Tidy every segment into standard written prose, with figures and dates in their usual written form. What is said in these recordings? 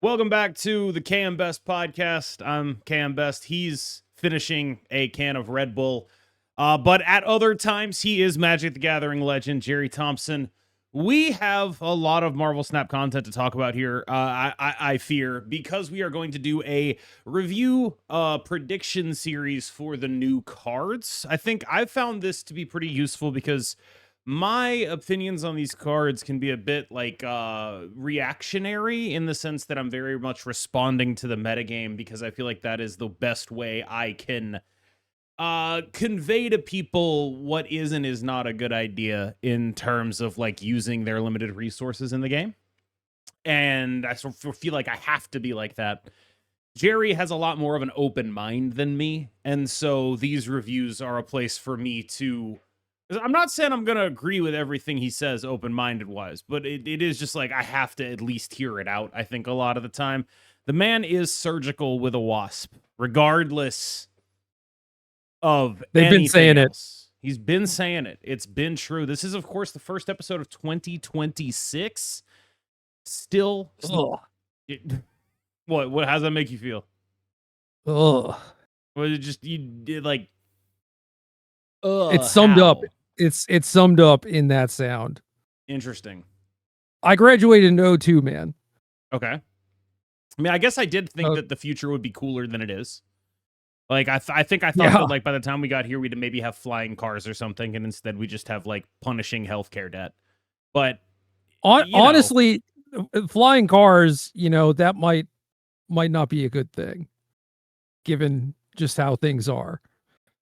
Welcome back to the KMBest podcast. I'm KMBest. He's finishing a can of Red Bull. But at other times, he is Magic the Gathering legend, Gerry Thompson. We have a lot of Marvel Snap content to talk about here, I fear, because we are going to do a review prediction series for the new cards. I think I've found this to be pretty useful because my opinions on these cards can be a bit like reactionary in the sense that I'm very much responding to the metagame because I feel like that is the best way I can convey to people what is and is not a good idea in terms of like using their limited resources in the game. And I sort of feel like I have to be like that. Gerry has a lot more of an open mind than me, and so these reviews are a place for me to... I'm not saying I'm going to agree with everything he says open-minded wise, but it is just like I have to at least hear it out, I think, a lot of the time. The man is surgical with a wasp, regardless of They've been saying else. He's been saying it. It's been true. This is, of course, the first episode of 2026. Still. What? How does that make you feel? Ugh. Well, it just, you did like... It's summed up. It's summed up in that sound. Interesting. I graduated in 02, man. Okay. I mean, I guess I did think that the future would be cooler than it is. Like, I think I thought that, like, by the time we got here, we'd maybe have flying cars or something, and instead we just have, like, punishing healthcare debt. But, honestly, flying cars, that might not be a good thing, given just how things are.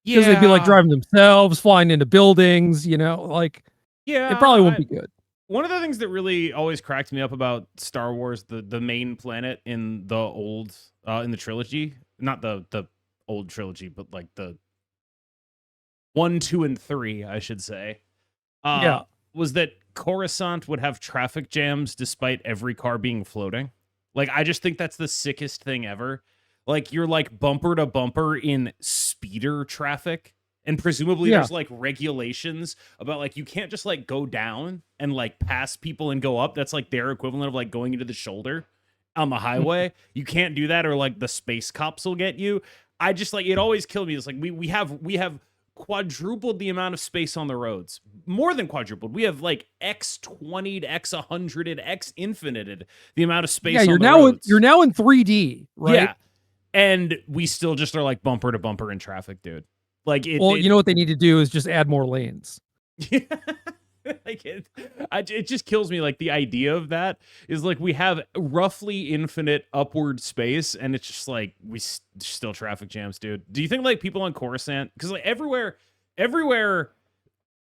Because they'd be like driving themselves, flying into buildings, it probably won't be good. One of the things that really always cracked me up about Star Wars, the main planet in the old, in the trilogy, not the old trilogy, but like the 1, 2, and 3, I should say, was that Coruscant would have traffic jams despite every car being floating. Like, I just think that's the sickest thing ever. Like, you're like bumper to bumper in speeder traffic. And presumably there's like regulations about like, you can't just like go down and like pass people and go up. That's like their equivalent of like going into the shoulder on the highway. You can't do that, or like the space cops will get you. I just like, it always killed me. It's like, we have quadrupled the amount of space on the roads. More than quadrupled. We have like X20'd, X100'd, X infinited the amount of space on the roads. You're now in 3D, right? Yeah. And we still just are like bumper to bumper in traffic, dude. Like, you know what they need to do is just add more lanes. Like it just kills me. Like, the idea of that is like we have roughly infinite upward space, and it's just like we still traffic jams, dude. Do you think like people on Coruscant, because like everywhere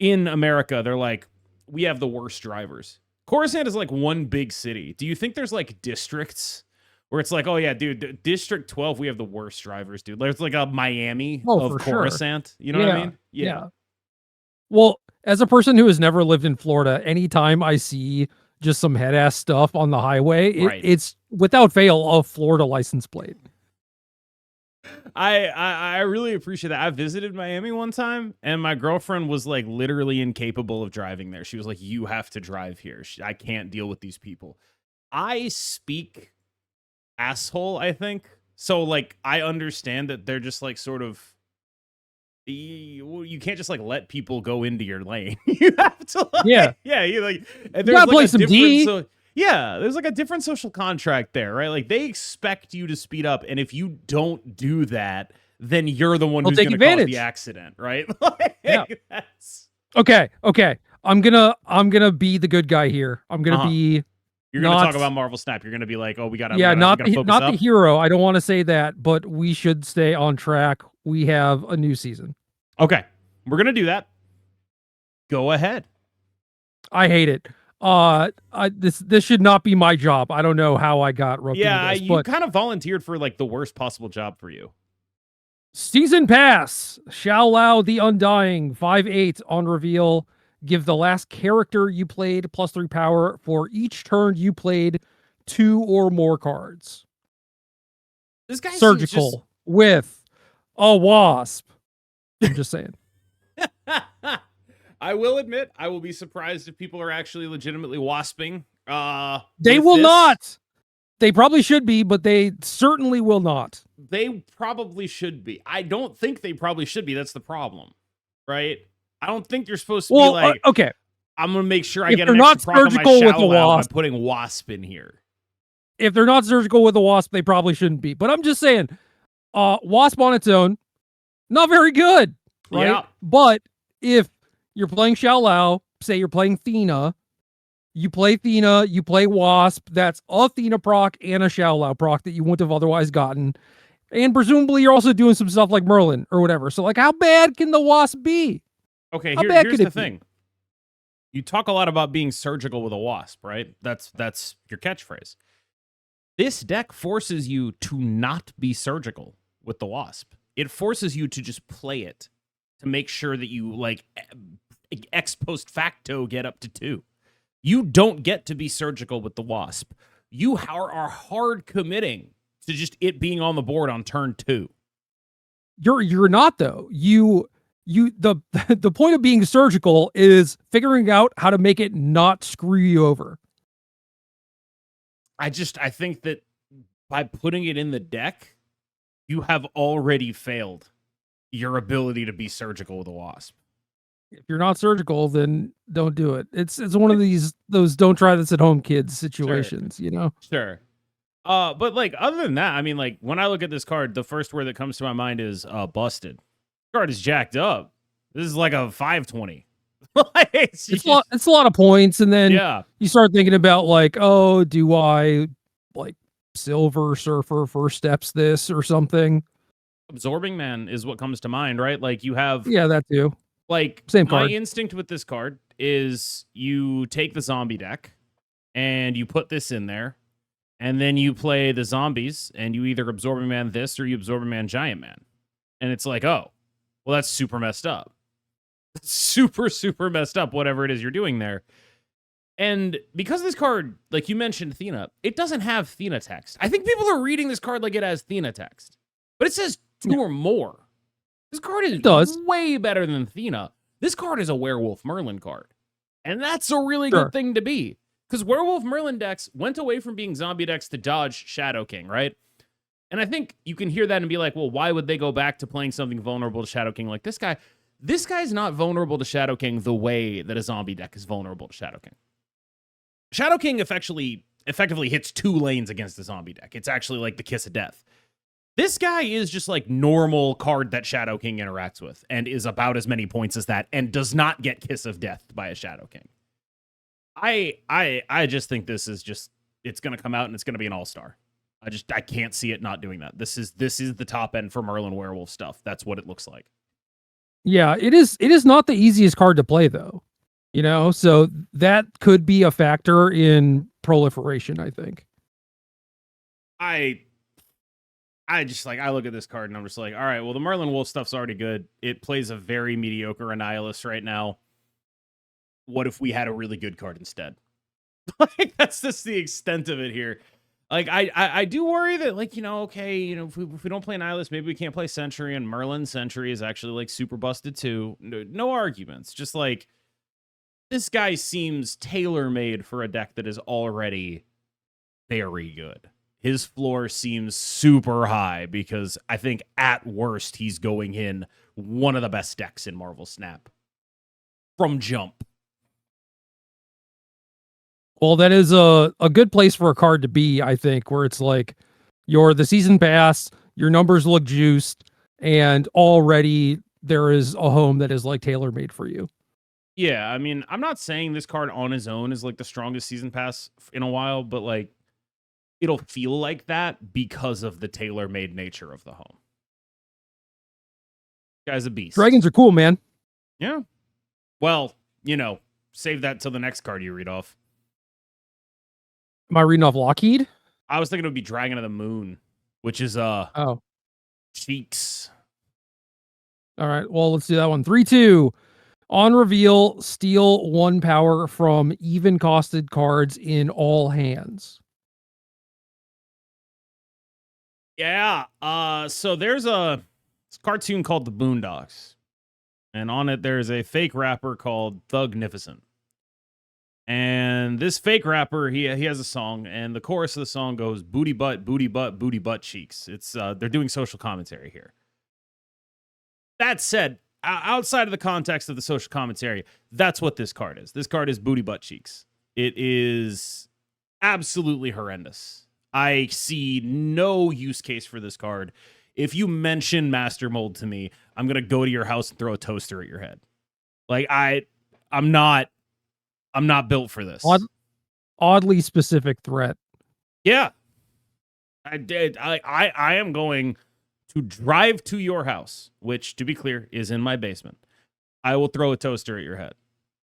in America, they're like, we have the worst drivers. Coruscant is like one big city. Do you think there's like districts where it's like, oh yeah, dude, District 12, we have the worst drivers, dude? There's like a Miami of Coruscant. Sure. You know what I mean? Yeah. Well, as a person who has never lived in Florida, anytime I see just some head-ass stuff on the highway, it's without fail a Florida license plate. I really appreciate that. I visited Miami one time, and my girlfriend was like literally incapable of driving there. She was like, you have to drive here. I can't deal with these people. I speak asshole, I think. So like, I understand that they're just like sort of, you can't just like let people go into your lane. You have to like, you like, and there's like a different, there's like a different social contract there, right? Like, they expect you to speed up, and if you don't do that, then you're the one who's going to cause the accident, right? Like, Okay. I'm gonna be the good guy here. I'm gonna be. You're going to talk about Marvel Snap. You're going to be like, oh, we got to not the hero. I don't want to say that, but we should stay on track. We have a new season. Okay. We're going to do that. Go ahead. I hate it. This should not be my job. I don't know how I got roped into this. You kind of volunteered for like the worst possible job for you. Season Pass. Shao Lao the Undying. 5/8 on reveal. Give the last character you played +3 power for each turn you played 2 or more cards. This guy surgical with a wasp. I'm just saying. I will admit, I will be surprised if people are actually legitimately wasping. They will not. They probably should be, but they certainly will not. They probably should be. I don't think they probably should be. That's the problem, right? I don't think you're supposed to be like, okay. I'm going to make sure I If get they're an not extra proc on my surgical with the shout-out by wasp, putting wasp in here. if they're not surgical with the wasp, they probably shouldn't be. But I'm just saying, wasp on its own, not very good, right? Yeah. But if you're playing Xiao, say you're playing Thena, you play wasp, that's a Thena proc and a Xiao proc that you wouldn't have otherwise gotten. And presumably you're also doing some stuff like Merlin or whatever. So like, how bad can the wasp be? Okay, here's the thing. You talk a lot about being surgical with a wasp, right? That's your catchphrase. This deck forces you to not be surgical with the wasp. It forces you to just play it to make sure that you, like, ex post facto get up to 2. You don't get to be surgical with the wasp. You are hard committing to just it being on the board on turn 2. You're not, though. The point of being surgical is figuring out how to make it not screw you over. I think that by putting it in the deck, you have already failed your ability to be surgical with a wasp. If you're not surgical, then don't do it. It's one of those don't try this at home kids situations, Sure. you know? Sure. But like, other than that, I mean, like, when I look at this card, the first word that comes to my mind is busted. This card is jacked up. This is like a 520. it's a lot of points, and then yeah, you start thinking about like, oh, do I like Silver Surfer first steps this or something? Absorbing Man is what comes to mind, right? Like, you have that too. Like, same card. My instinct with this card is you take the zombie deck and you put this in there, and then you play the zombies, and you either Absorbing Man this or you Absorbing Man Giant Man. And it's like, oh, well, that's super messed up. Super, super messed up, whatever it is you're doing there. And because this card, like you mentioned, Thena, it doesn't have Thena text. I think people are reading this card like it has Thena text, but it says 2 or more. This card is way better than Thena. This card is a Werewolf Merlin card. And that's a really good thing to be. Because Werewolf Merlin decks went away from being zombie decks to dodge Shadow King, right? And I think you can hear that and be like, well, why would they go back to playing something vulnerable to Shadow King like this guy? This guy's not vulnerable to Shadow King the way that a zombie deck is vulnerable to Shadow King. Shadow King effectively hits 2 lanes against the zombie deck. It's actually like the Kiss of Death. This guy is just like normal card that Shadow King interacts with and is about as many points as that and does not get Kiss of Death by a Shadow King. I just think this is just, it's going to come out and it's going to be an all-star. I can't see it not doing that. This is the top end for Merlin Werewolf stuff. That's what it looks like. Yeah, it is not the easiest card to play though. You know, so that could be a factor in proliferation, I think. I just like, I look at this card and I'm just like, all right, well, the Merlin Wolf stuff's already good. It plays a very mediocre Annihilus right now. What if we had a really good card instead? Like, that's just the extent of it here. Like, I do worry that, like, you know, okay, you know, if we don't play Annihilus, maybe we can't play Sentry, and Merlin Sentry is actually, like, super busted too. No arguments. Just, like, this guy seems tailor-made for a deck that is already very good. His floor seems super high because I think at worst he's going in one of the best decks in Marvel Snap from jump. Well, that is a good place for a card to be, I think, where it's like you're the season pass, your numbers look juiced, and already there is a home that is like tailor-made for you. Yeah, I mean, I'm not saying this card on his own is like the strongest season pass in a while, but like it'll feel like that because of the tailor-made nature of the home. Guy's a beast. Dragons are cool, man. Yeah. Well, you know, save that till the next card you read off. Am I reading off Lockheed? I was thinking it would be Dragon of the Moon, which is Cheeks. All right, well, let's do that one. 3-2. On reveal, steal 1 power from even costed cards in all hands. Yeah. So there's a cartoon called The Boondocks, and on it there's a fake rapper called Thugnificent. And this fake rapper, he has a song, and the chorus of the song goes booty butt, booty butt, booty butt cheeks. It's they're doing social commentary here. That said, outside of the context of the social commentary, that's what this card is. This card is booty butt cheeks. It is absolutely horrendous. I see no use case for this card. If you mention Master Mold to me, I'm gonna go to your house and throw a toaster at your head. Like I'm not built for this. Oddly specific threat. Yeah. I am going to drive to your house, which, to be clear, is in my basement. I will throw a toaster at your head.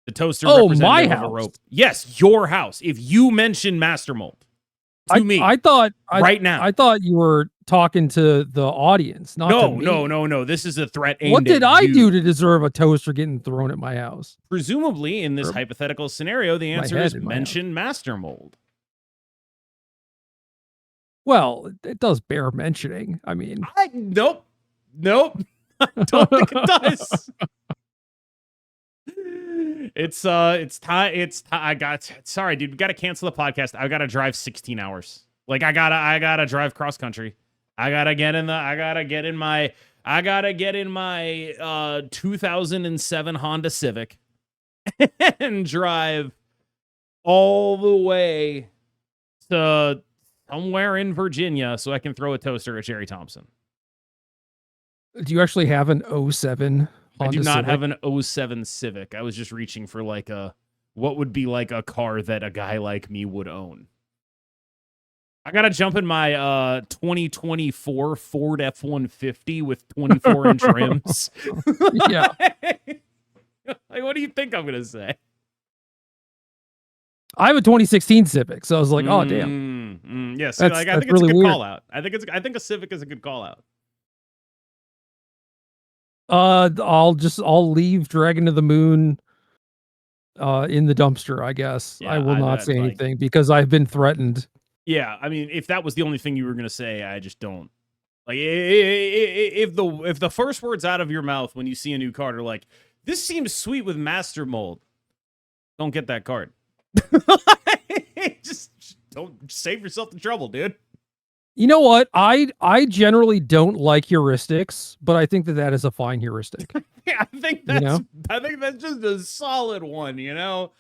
The toaster my house. of a rope. Yes, your house. If you mention Master Mold to me, I thought right now. I thought you were talking to the audience, not to me. No. This is a threat aimed What did at I you. do to deserve a toaster getting thrown at my house? Presumably, in this hypothetical scenario, the answer is mention Master Mold. Well, it does bear mentioning. I mean, nope. I don't think it does. Sorry, dude. We got to cancel the podcast. I got to drive 16 hours. Like I gotta drive cross country. I gotta get in my 2007 Honda Civic and drive all the way to somewhere in Virginia so I can throw a toaster at Gerry Thompson. Do you actually have an 07 Honda I do not Civic? have an 07 Civic. I was just reaching for what would be like a car that a guy like me would own. I gotta jump in my 2024 Ford F-150 with 24-inch rims. Yeah. Like, what do you think I'm gonna say? I have a 2016 Civic, so I was like, oh damn. Yes, I think it's really a good call out. I think a Civic is a good call out. I'll leave Dragon to the Moon in the dumpster, I guess. Yeah, I will not say anything because I've been threatened. Yeah, I mean, if that was the only thing you were gonna say, I just don't. Like, if the first words out of your mouth when you see a new card are like, "This seems sweet with Master Mold," don't get that card. just don't save yourself the trouble, dude. You know what? I generally don't like heuristics, but I think that is a fine heuristic. Yeah, I think that's just a solid one. You know,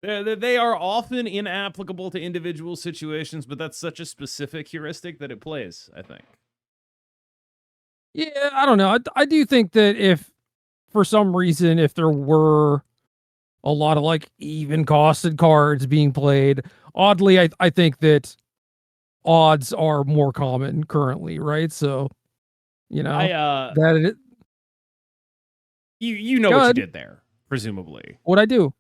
they are often inapplicable to individual situations, but that's such a specific heuristic that it plays, I think. Yeah, I don't know. I do think that if for some reason if there were a lot of like even costed cards being played, oddly I think that odds are more common currently, right? So, you know, you know what you did there, presumably. What'd I do?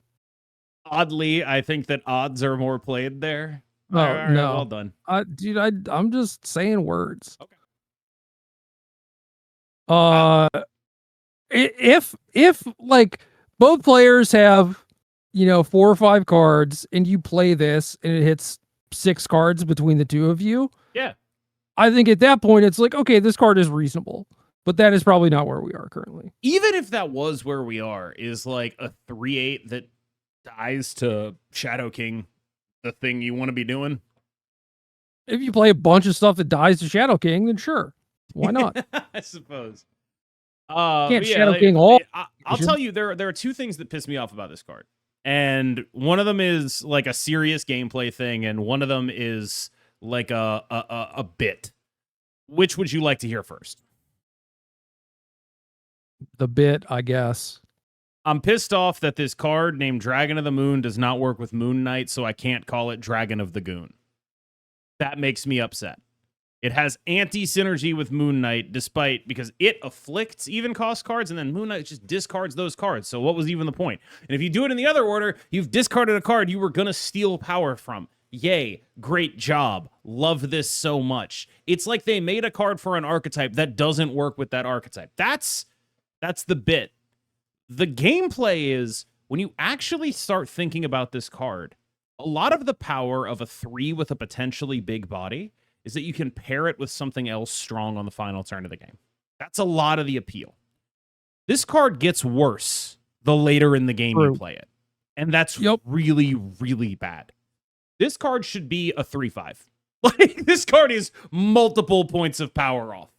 Oddly, I think that odds are more played there. Oh, all right, no. Well done. Dude, I'm just saying words. Okay. If like both players have, 4 or 5 cards and you play this and it hits 6 cards between the two of you. Yeah. I think at that point it's like, okay, this card is reasonable, but that is probably not where we are currently. Even if that was where we are, is like a 3/8 that dies to Shadow King the thing you want to be doing? If you play a bunch of stuff that dies to Shadow King, then sure. Why not? I suppose. Can't Shadow King all. I'll tell you, there are 2 things that piss me off about this card. And one of them is like a serious gameplay thing, and one of them is like a bit. Which would you like to hear first? The bit, I guess. I'm pissed off that this card named Dragon of the Moon does not work with Moon Knight, so I can't call it Dragon of the Goon. That makes me upset. It has anti-synergy with Moon Knight, because it afflicts even cost cards, and then Moon Knight just discards those cards. So what was even the point? And if you do it in the other order, you've discarded a card you were going to steal power from. Yay, great job. Love this so much. It's like they made a card for an archetype that doesn't work with that archetype. That's the bit. The gameplay is, when you actually start thinking about this card, a lot of the power of a 3 with a potentially big body is that you can pair it with something else strong on the final turn of the game. That's a lot of the appeal. This card gets worse the later in the game you play it. And that's Yep. really, really bad. This card should be a 3/5. Like, this card is multiple points of power off.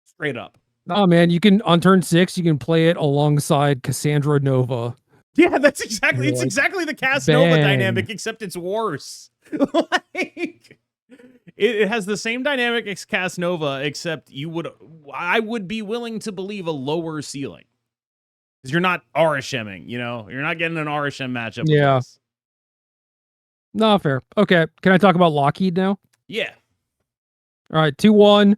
Straight up. Oh man, you can on turn 6, you can play it alongside Cassandra Nova. Yeah, that's exactly, You're it's like, exactly the Cass Nova bang. dynamic, except it's worse. Like, it has the same dynamic as Cass Nova, except I would be willing to believe a lower ceiling. Because you're not Arishemming, you know? You're not getting an Arishem matchup with this. No, fair. Okay, can I talk about Lockheed now? Yeah. All right, 2/1.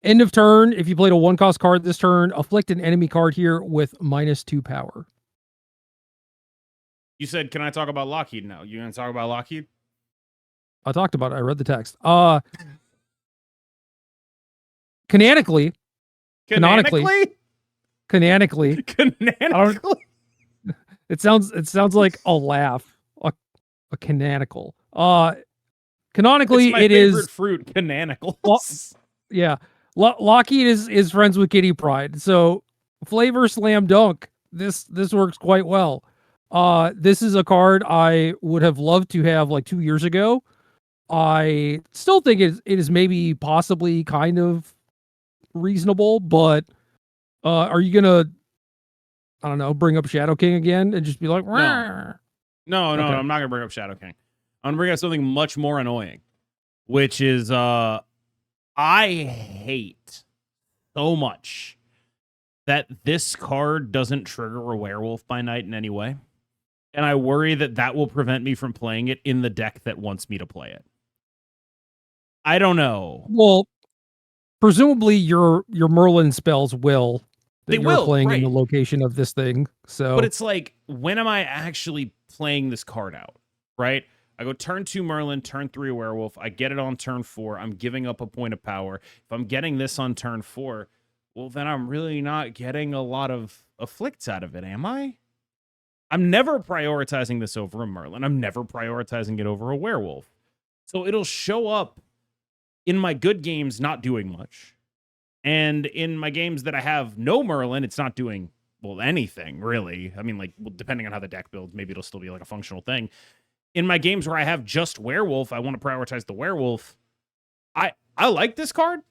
End of turn. If you played a 1-cost card this turn, afflict an enemy card here with -2 power. You said, can I talk about Lockheed now? You going to talk about Lockheed? I talked about it. I read the text. Canonically. It sounds like a laugh. A canonical. Canonically, it's my favorite fruit, canonical. Yeah. Lockheed is friends with Kitty Pryde. So flavor slam dunk. This works quite well. This is a card I would have loved to have like 2 years ago. I still think it is maybe possibly kind of reasonable, but are you gonna, I don't know, bring up Shadow King again and just be like, No, okay. I'm not gonna bring up Shadow King. I'm gonna bring up something much more annoying, which is I hate so much that this card doesn't trigger a werewolf by night in any way. And I worry that will prevent me from playing it in the deck that wants me to play it. I don't know. Well, presumably your Merlin spells will. They will, playing right, in the location of this thing. So, but it's like, when am I actually playing this card out? Right? I go turn 2 Merlin, turn 3 werewolf. I get it on turn 4. I'm giving up a point of power. If I'm getting this on turn 4, well, then I'm really not getting a lot of afflicts out of it, am I? I'm never prioritizing this over a Merlin. I'm never prioritizing it over a werewolf. So it'll show up in my good games not doing much. And in my games that I have no Merlin, it's not doing, well, anything, really. I mean, like, well, depending on how the deck builds, maybe it'll still be like a functional thing. In my games where I have just werewolf, I want to prioritize the werewolf. I like this card.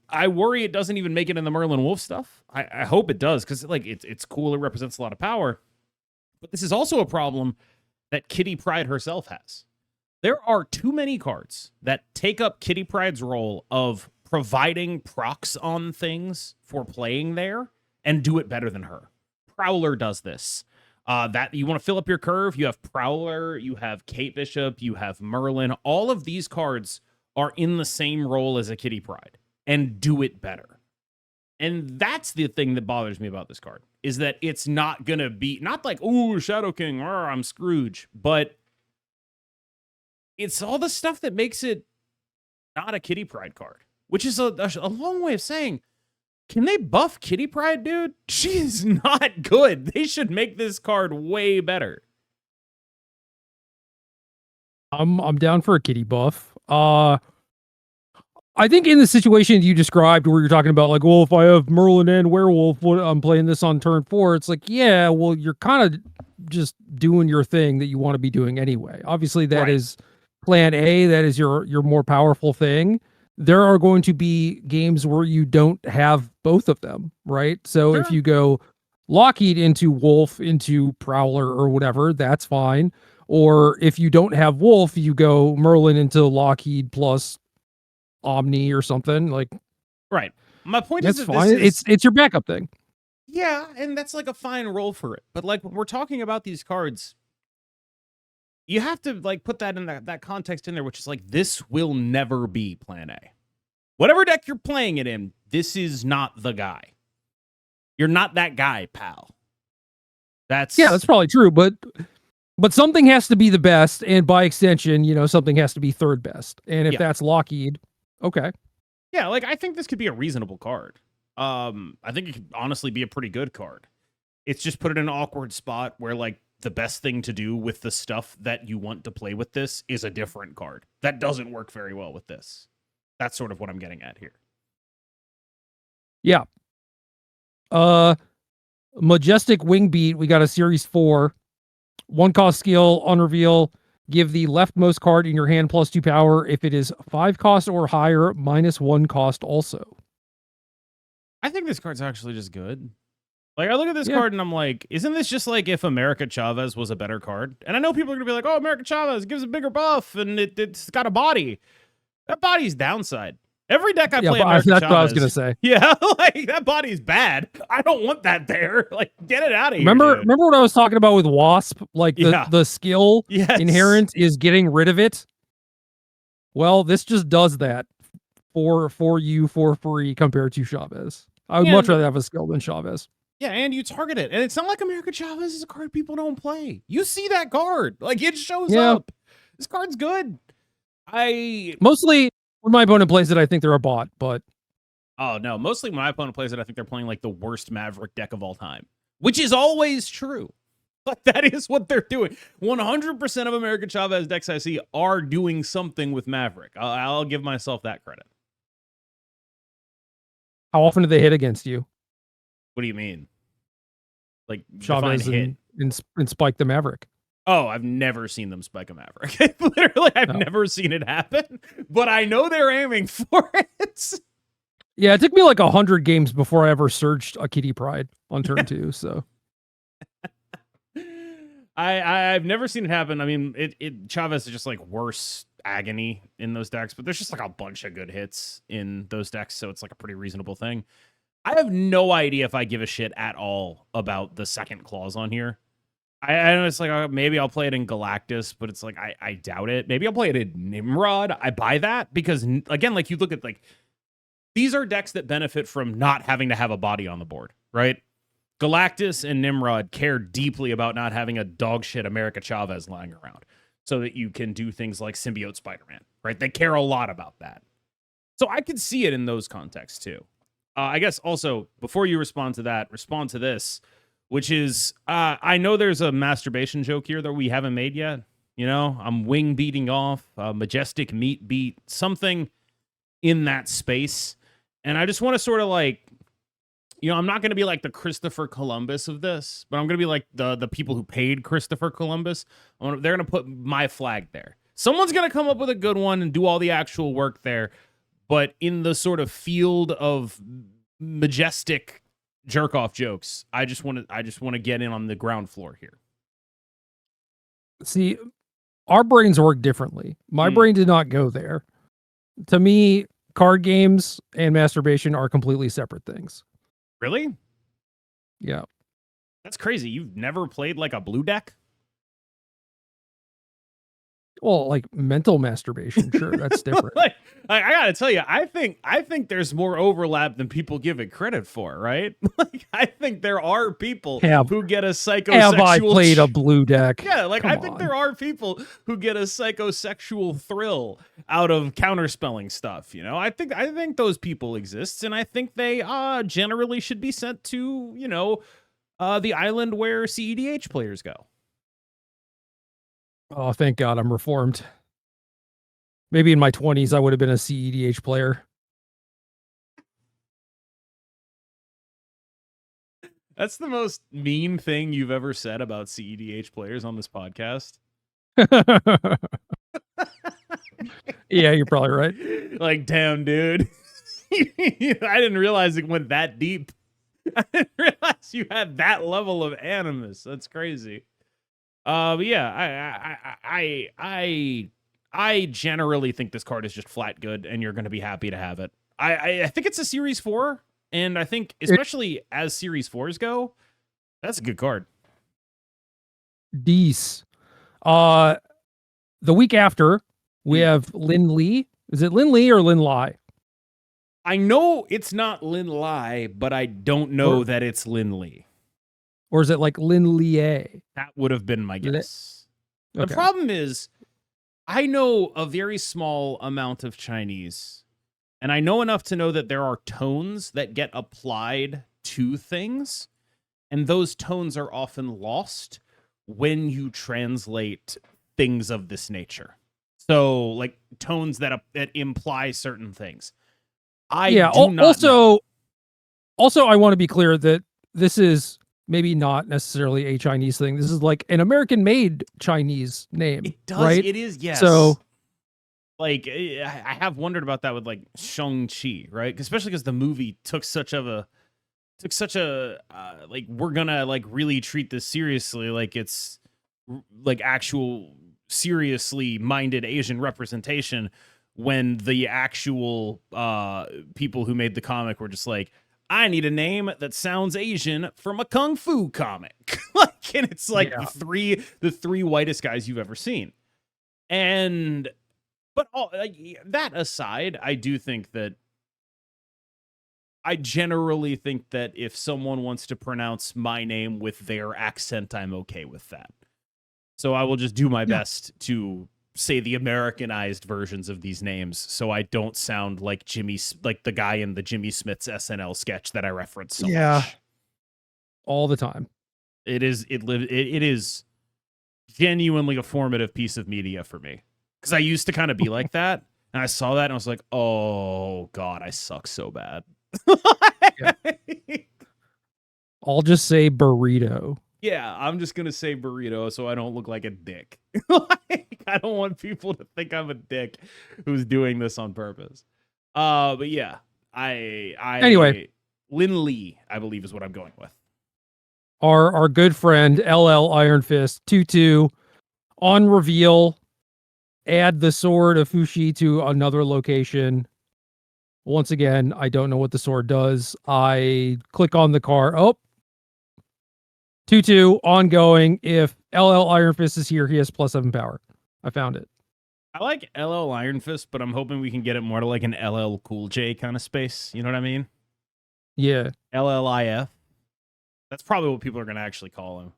I worry it doesn't even make it in the Merlin Wolf stuff. I hope it does, because like it's cool. It represents a lot of power. But this is also a problem that Kitty Pryde herself has. There are too many cards that take up Kitty Pryde's role of providing procs on things for playing there and do it better than her. Prowler does this. That you want to fill up your curve, you have Prowler, you have Kate Bishop, you have Merlin. All of these cards are in the same role as a Kitty Pryde and do it better. And that's the thing that bothers me about this card, is that it's not going to be, not like, ooh, Shadow King, I'm Scrooge, but it's all the stuff that makes it not a Kitty Pryde card, which is a long way of saying, can they buff Kitty Pryde, dude? She is not good. They should make this card way better. I'm down for a Kitty buff. I think in the situation you described where you're talking about like, well, if I have Merlin and Werewolf, I'm playing this on turn 4. It's like, yeah, well, you're kind of just doing your thing that you want to be doing anyway. Obviously, that is plan A. That is your more powerful thing. There are going to be games where you don't have both of them, right? So if you go Lockheed into Wolf into Prowler or whatever, that's fine. Or if you don't have Wolf, you go Merlin into Lockheed plus Omni or something, like, right. My point is that fine. It's your backup thing. Yeah, and that's like a fine role for it. But like, when we're talking about these cards, you have to like put that in that context in there, which is like, this will never be plan A. Whatever deck you're playing it in, this is not the guy. You're not that guy, pal. That's probably true, but something has to be the best, and by extension, something has to be third best. And if that's Lockheed, okay. Yeah, like, I think this could be a reasonable card. I think it could honestly be a pretty good card. It's just put it in an awkward spot where, like, the best thing to do with the stuff that you want to play with this is a different card. That doesn't work very well with this. That's sort of what I'm getting at here. Yeah. Majestic Wing Beat, we got a Series 4. 1 cost skill on reveal. Give the leftmost card in your hand +2 power. If it is 5 cost or higher, -1 cost also. I think this card's actually just good. Like, I look at this card and I'm like, isn't this just like if America Chavez was a better card? And I know people are going to be like, oh, America Chavez gives a bigger buff and it's got a body. That body's downside. Every deck I play America that's Chavez. what I was going to say. Yeah, like, that body's bad. I don't want that there. Like, get it out of here, Remember dude. what I was talking about with Wasp? Like, the skill inherent is getting rid of it? Well, this just does that for you for free compared to Chavez. I would much rather have a skill than Chavez. Yeah, and you target it. And it's not like America Chavez is a card people don't play. You see that card. Like, it shows up. This card's good. Mostly, when my opponent plays it, I think they're a bot, but... Oh, no. Mostly when my opponent plays it, I think they're playing, like, the worst Maverick deck of all time. Which is always true. But that is what they're doing. 100% of America Chavez decks I see are doing something with Maverick. I'll give myself that credit. How often do they hit against you? What do you mean? Like, Chavez and Spike the Maverick. Oh, I've never seen them spike a Maverick. Literally, I've never seen it happen. But I know they're aiming for it. Yeah, it took me like 100 games before I ever searched a Kitty Pryde on turn 2, so... I've never seen it happen. I mean, Chavez is just like worse agony in those decks, but there's just like a bunch of good hits in those decks, so it's like a pretty reasonable thing. I have no idea if I give a shit at all about the second clause on here. I know it's like maybe I'll play it in Galactus, but it's like I doubt it. Maybe I'll play it in Nimrod. I buy that because again, like you look at like these are decks that benefit from not having to have a body on the board, right? Galactus and Nimrod care deeply about not having a dog shit America Chavez lying around so that you can do things like Symbiote Spider-Man, right? They care a lot about that. So I could see it in those contexts too. I guess also, before you respond to that, respond to this, which is, I know there's a masturbation joke here that we haven't made yet. You know, I'm wing beating off, majestic meat beat, something in that space. And I just want to sort of like, you know, I'm not going to be like the Christopher Columbus of this, but I'm going to be like the people who paid Christopher Columbus. They're going to put my flag there. Someone's going to come up with a good one and do all the actual work there. But in the sort of field of majestic jerk-off jokes, I just want to get in on the ground floor here. See, our brains work differently. My brain did not go there. To me, card games and masturbation are completely separate things. Really? Yeah. That's crazy. You've never played like a blue deck? Well, like mental masturbation, sure, that's different. I gotta tell you, I think there's more overlap than people give it credit for, right? Like, I think there are people who get a psychosexual. Have I played a blue deck? Yeah, like I think there are people who get a psychosexual thrill out of counterspelling stuff. You know, I think those people exist, and I think they generally should be sent to the island where CEDH players go. Oh, thank God I'm reformed. Maybe in my 20s, I would have been a CEDH player. That's the most mean thing you've ever said about CEDH players on this podcast. Yeah, you're probably right. Like, damn, dude. I didn't realize it went that deep. I didn't realize you had that level of animus. That's crazy. But yeah, I generally think this card is just flat good, and you're going to be happy to have it. I think it's a Series 4, and I think especially as Series 4s go, that's a good card. Dees. The week after, we have Lin Lee. Is it Lin Lee or Lin Lai? I know it's not Lin Lai, but I don't know that it's Lin Lee. Or is it like Lin Lie? That would have been my guess. Okay. The problem is, I know a very small amount of Chinese, and I know enough to know that there are tones that get applied to things, and those tones are often lost when you translate things of this nature. So, like, tones that imply certain things. Also, I want to be clear that this is maybe not necessarily a Chinese thing. This is like an American-made Chinese name. It does. Right? It is. Yes. So, like, I have wondered about that with like Shang-Chi, right? Especially because the movie took such a like, we're gonna like really treat this seriously, like it's like actual seriously minded Asian representation, when the actual people who made the comic were just like, I need a name that sounds Asian from a kung fu comic. Like, and it's like the three whitest guys you've ever seen. And but all, like, that aside, I generally think that if someone wants to pronounce my name with their accent, I'm okay with that. So I will just do my best to say the Americanized versions of these names, so I don't sound like like the guy in the Jimmy Smith's SNL sketch that I reference so much. All the time. It is genuinely a formative piece of media for me, because I used to kind of be like that, and I saw that and I was like, oh God, I suck so bad. I'll just say burrito. Yeah, I'm just gonna say burrito so I don't look like a dick. Like, I don't want people to think I'm a dick who's doing this on purpose. But yeah, anyway, Lin Lee, I believe, is what I'm going with. Our good friend LL Iron Fist 2/2 on reveal. Add the sword of Fushi to another location. Once again, I don't know what the sword does. I click on the car. Oh, 2/2 ongoing. If LL Iron Fist is here, he has +7 power. I found it. I like LL Iron Fist, but I'm hoping we can get it more to like an LL Cool J kind of space. You know what I mean? Yeah. LLIF. That's probably what people are going to actually call him.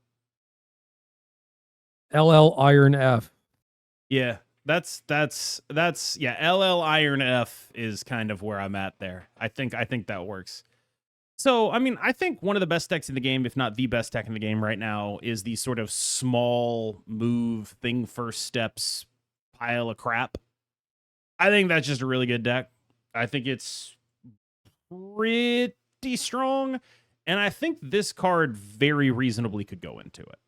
LL Iron F. Yeah. That's LL Iron F is kind of where I'm at there. I think that works. So, I mean, I think one of the best decks in the game, if not the best deck in the game right now, is the sort of small move thing first steps pile of crap. I think that's just a really good deck. I think it's pretty strong, and I think this card very reasonably could go into it.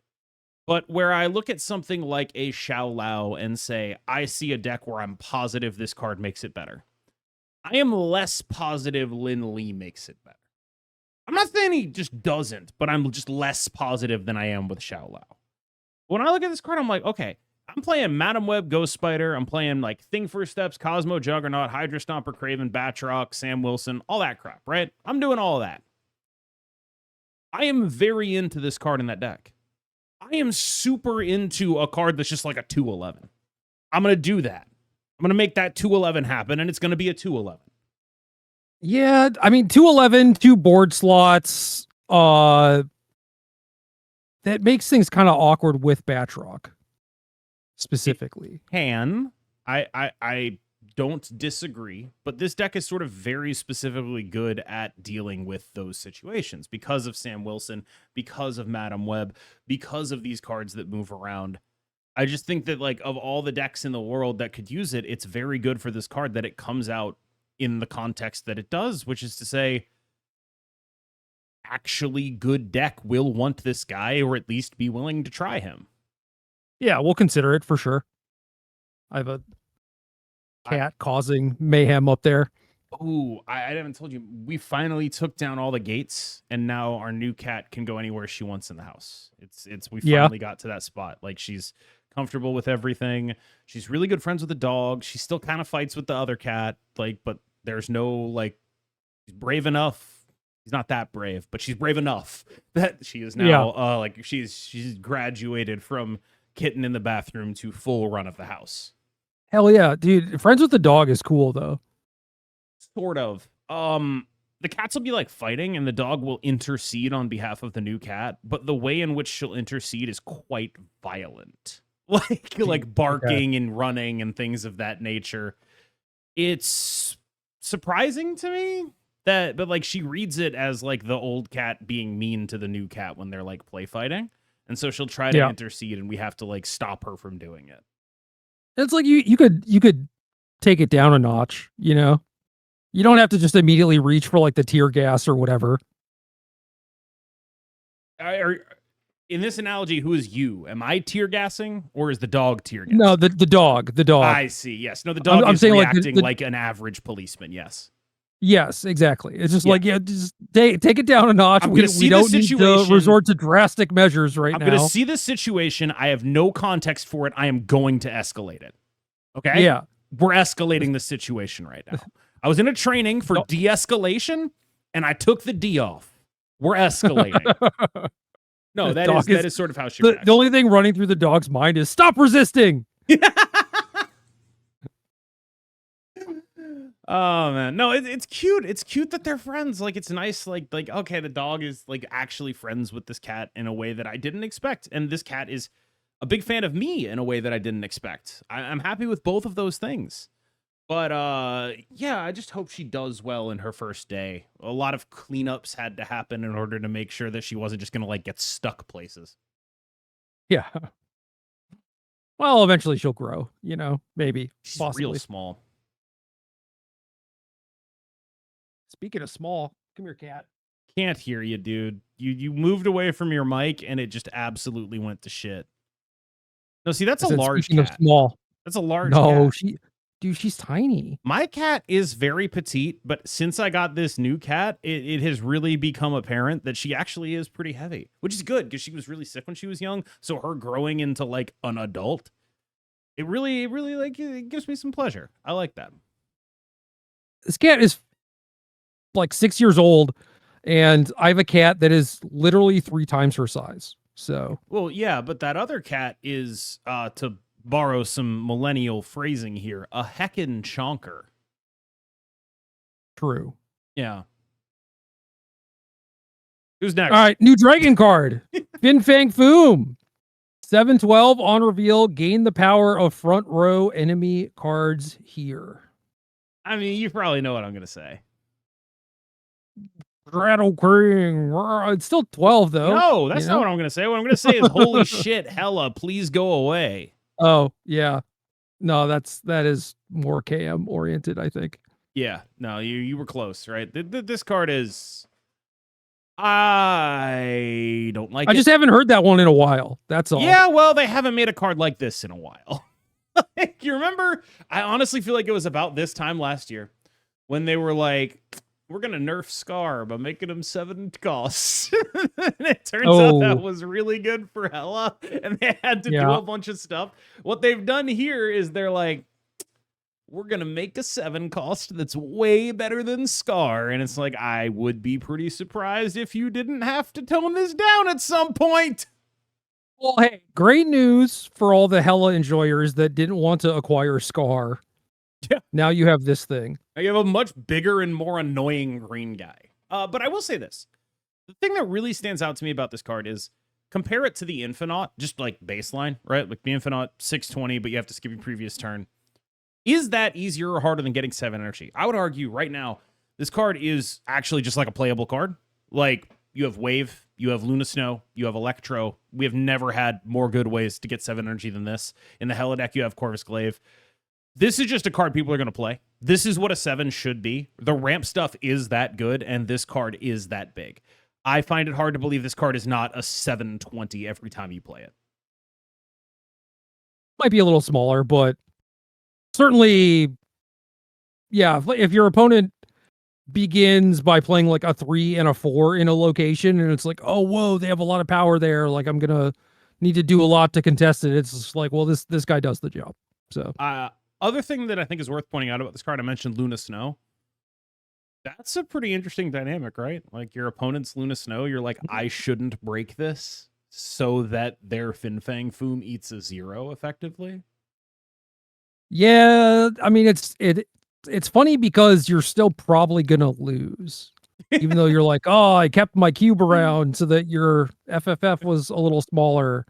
But where I look at something like a Xiao Lao and say, I see a deck where I'm positive this card makes it better, I am less positive Lin Lee makes it better. I'm not saying he just doesn't, but I'm just less positive than I am with Xiao Lao. When I look at this card, I'm like, okay, I'm playing Madam Web, Ghost Spider. I'm playing like Thing First Steps, Cosmo Juggernaut, Hydra Stomper, Craven, Batroc, Sam Wilson, all that crap, right? I'm doing all of that. I am very into this card in that deck. I am super into a card that's just like a 2/11. I'm going to do that. I'm going to make that 2/11 happen, and it's going to be a 2/11. Yeah, I mean, 2/11, 2 board slots. That makes things kind of awkward with Batroc, specifically. I don't disagree, but this deck is sort of very specifically good at dealing with those situations because of Sam Wilson, because of Madam Web, because of these cards that move around. I just think that, like, of all the decks in the world that could use it, it's very good for this card that it comes out in the context that it does, which is to say, actually good deck will want this guy, or at least be willing to try him. Yeah, we'll consider it for sure. I have a cat causing mayhem up there. Oh, I haven't told you. We finally took down all the gates, and now our new cat can go anywhere she wants in the house. We finally got to that spot. Like, she's comfortable with everything. She's really good friends with the dog. She still kind of fights with the other cat, like, but there's no, like, she's brave enough. She's not that brave, but she's brave enough that she is now like, she's graduated from kitten in the bathroom to full run of the house. Hell yeah, dude. Friends with the dog is cool though. Sort of. The cats will be like fighting, and the dog will intercede on behalf of the new cat, but the way in which she'll intercede is quite violent. Like barking and running and things of that nature. It's surprising to me but like, she reads it as like the old cat being mean to the new cat when they're like play fighting, and so she'll try to intercede, and we have to like stop her from doing it. It's like you could take it down a notch, you know? You don't have to just immediately reach for like the tear gas or whatever. In this analogy, who is you? Am I tear gassing or is the dog tear gassing? No, the dog. I see. Yes. No, the dog I'm is saying reacting like an average policeman. Yes. Yes, exactly. It's just just take it down a notch. We don't need to resort to drastic measures right now. I'm going to see this situation. I have no context for it. I am going to escalate it. Okay? Yeah. We're escalating the situation right now. I was in a training for de-escalation, and I took the D off. We're escalating. No, that is sort of how she reacts. The only thing running through the dog's mind is stop resisting. Oh man, no, it's cute. It's cute that they're friends. Like, it's nice. Like okay, the dog is like actually friends with this cat in a way that I didn't expect, and this cat is a big fan of me in a way that I didn't expect. I'm happy with both of those things. But yeah, I just hope she does well in her first day. A lot of cleanups had to happen in order to make sure that she wasn't just gonna like get stuck places. Yeah. Well, eventually she'll grow. Maybe. She's possibly. Real small. Speaking of small, come here, cat. Can't hear you, dude. You moved away from your mic and it just absolutely went to shit. No, see, that's a large cat. Of small. That's a large cat. She's tiny. My cat is very petite, but since I got this new cat, it has really become apparent that she actually is pretty heavy, which is good because she was really sick when she was young. So her growing into like an adult, it really like it gives me some pleasure. I like that. This cat is like 6 years old, and I have a cat that is literally 3 times her size. So, well, yeah, but that other cat is, to borrow some millennial phrasing here, a heckin' chonker. True. Yeah. Who's next? All right, new dragon card. Fin Fang Foom. 7/12 on reveal. Gain the power of front row enemy cards here. I mean, you probably know what I'm going to say. Rattle King. It's still 12 though. No, that's not what I'm gonna say. What I'm gonna say is holy shit, hella, please go away. Oh, yeah. No, that is more KM oriented, I think. Yeah, no, you were close, right? This card is, I don't like it. I just haven't heard that one in a while. That's all. Yeah, well, they haven't made a card like this in a while. You remember? I honestly feel like it was about this time last year when they were like, we're going to nerf Scar by making him 7 costs. And it turns out that was really good for Hella, and they had to do a bunch of stuff. What they've done here is they're like, we're going to make a 7 cost that's way better than Scar. And it's like, I would be pretty surprised if you didn't have to tone this down at some point. Well, hey, great news for all the Hella enjoyers that didn't want to acquire Scar. Yeah. Now you have this thing. You have a much bigger and more annoying green guy. But I will say this. The thing that really stands out to me about this card is compare it to the Infinaut, just like baseline, right? Like the Infinaut 620, but you have to skip your previous turn. Is that easier or harder than getting 7 energy? I would argue right now, this card is actually just like a playable card. Like, you have Wave, you have Luna Snow, you have Electro. We have never had more good ways to get 7 energy than this. In the Hella deck, you have Corvus Glaive. This is just a card people are going to play. This is what a 7 should be. The ramp stuff is that good, and this card is that big. I find it hard to believe this card is not a 720 every time you play it. Might be a little smaller, but certainly, yeah, if your opponent begins by playing like a 3 and a 4 in a location, and it's like, oh, whoa, they have a lot of power there. Like, I'm going to need to do a lot to contest it. It's just like, well, this guy does the job. So, other thing that I think is worth pointing out about this card, I mentioned Luna Snow. That's a pretty interesting dynamic, right? Like, your opponent's Luna Snow, you're like, I shouldn't break this so that their Fin Fang Foom eats a 0 effectively. Yeah, I mean, it's funny because you're still probably gonna lose, even though you're like, oh, I kept my cube around so that your FFF was a little smaller.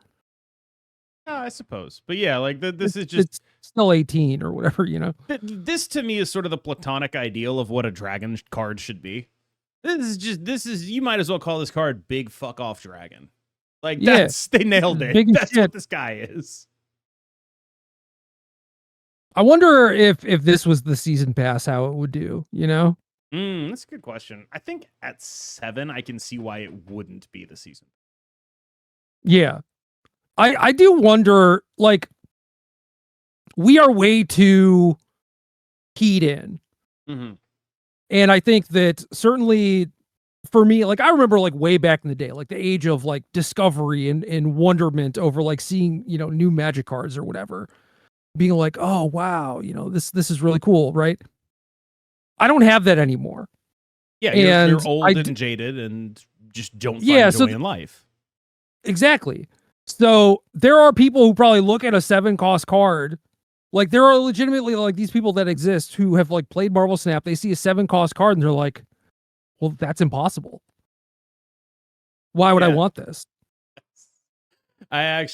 I suppose, but yeah, like this is just it's still 18 or whatever, This to me is sort of the platonic ideal of what a dragon card should be. This is you might as well call this card Big Fuck Off Dragon. Like, they nailed it. That's what this guy is. I wonder if this was the season pass, how it would do, That's a good question. I think at 7, I can see why it wouldn't be the season. Yeah. I do wonder, like, we are way too keyed in. Mm-hmm. And I think that certainly for me, like, I remember, like, way back in the day, like the age of like discovery and wonderment over like seeing, new Magic cards or whatever, being like, oh wow, this is really cool, right? I don't have that anymore. Yeah, you're And old and jaded and just don't yeah, find so joy in life. exactly. So there are people who probably look at a 7 cost card. Like, there are legitimately like these people that exist who have like played Marvel Snap. They see a 7 cost card and they're like, well, that's impossible. Why would I Yeah. want this? I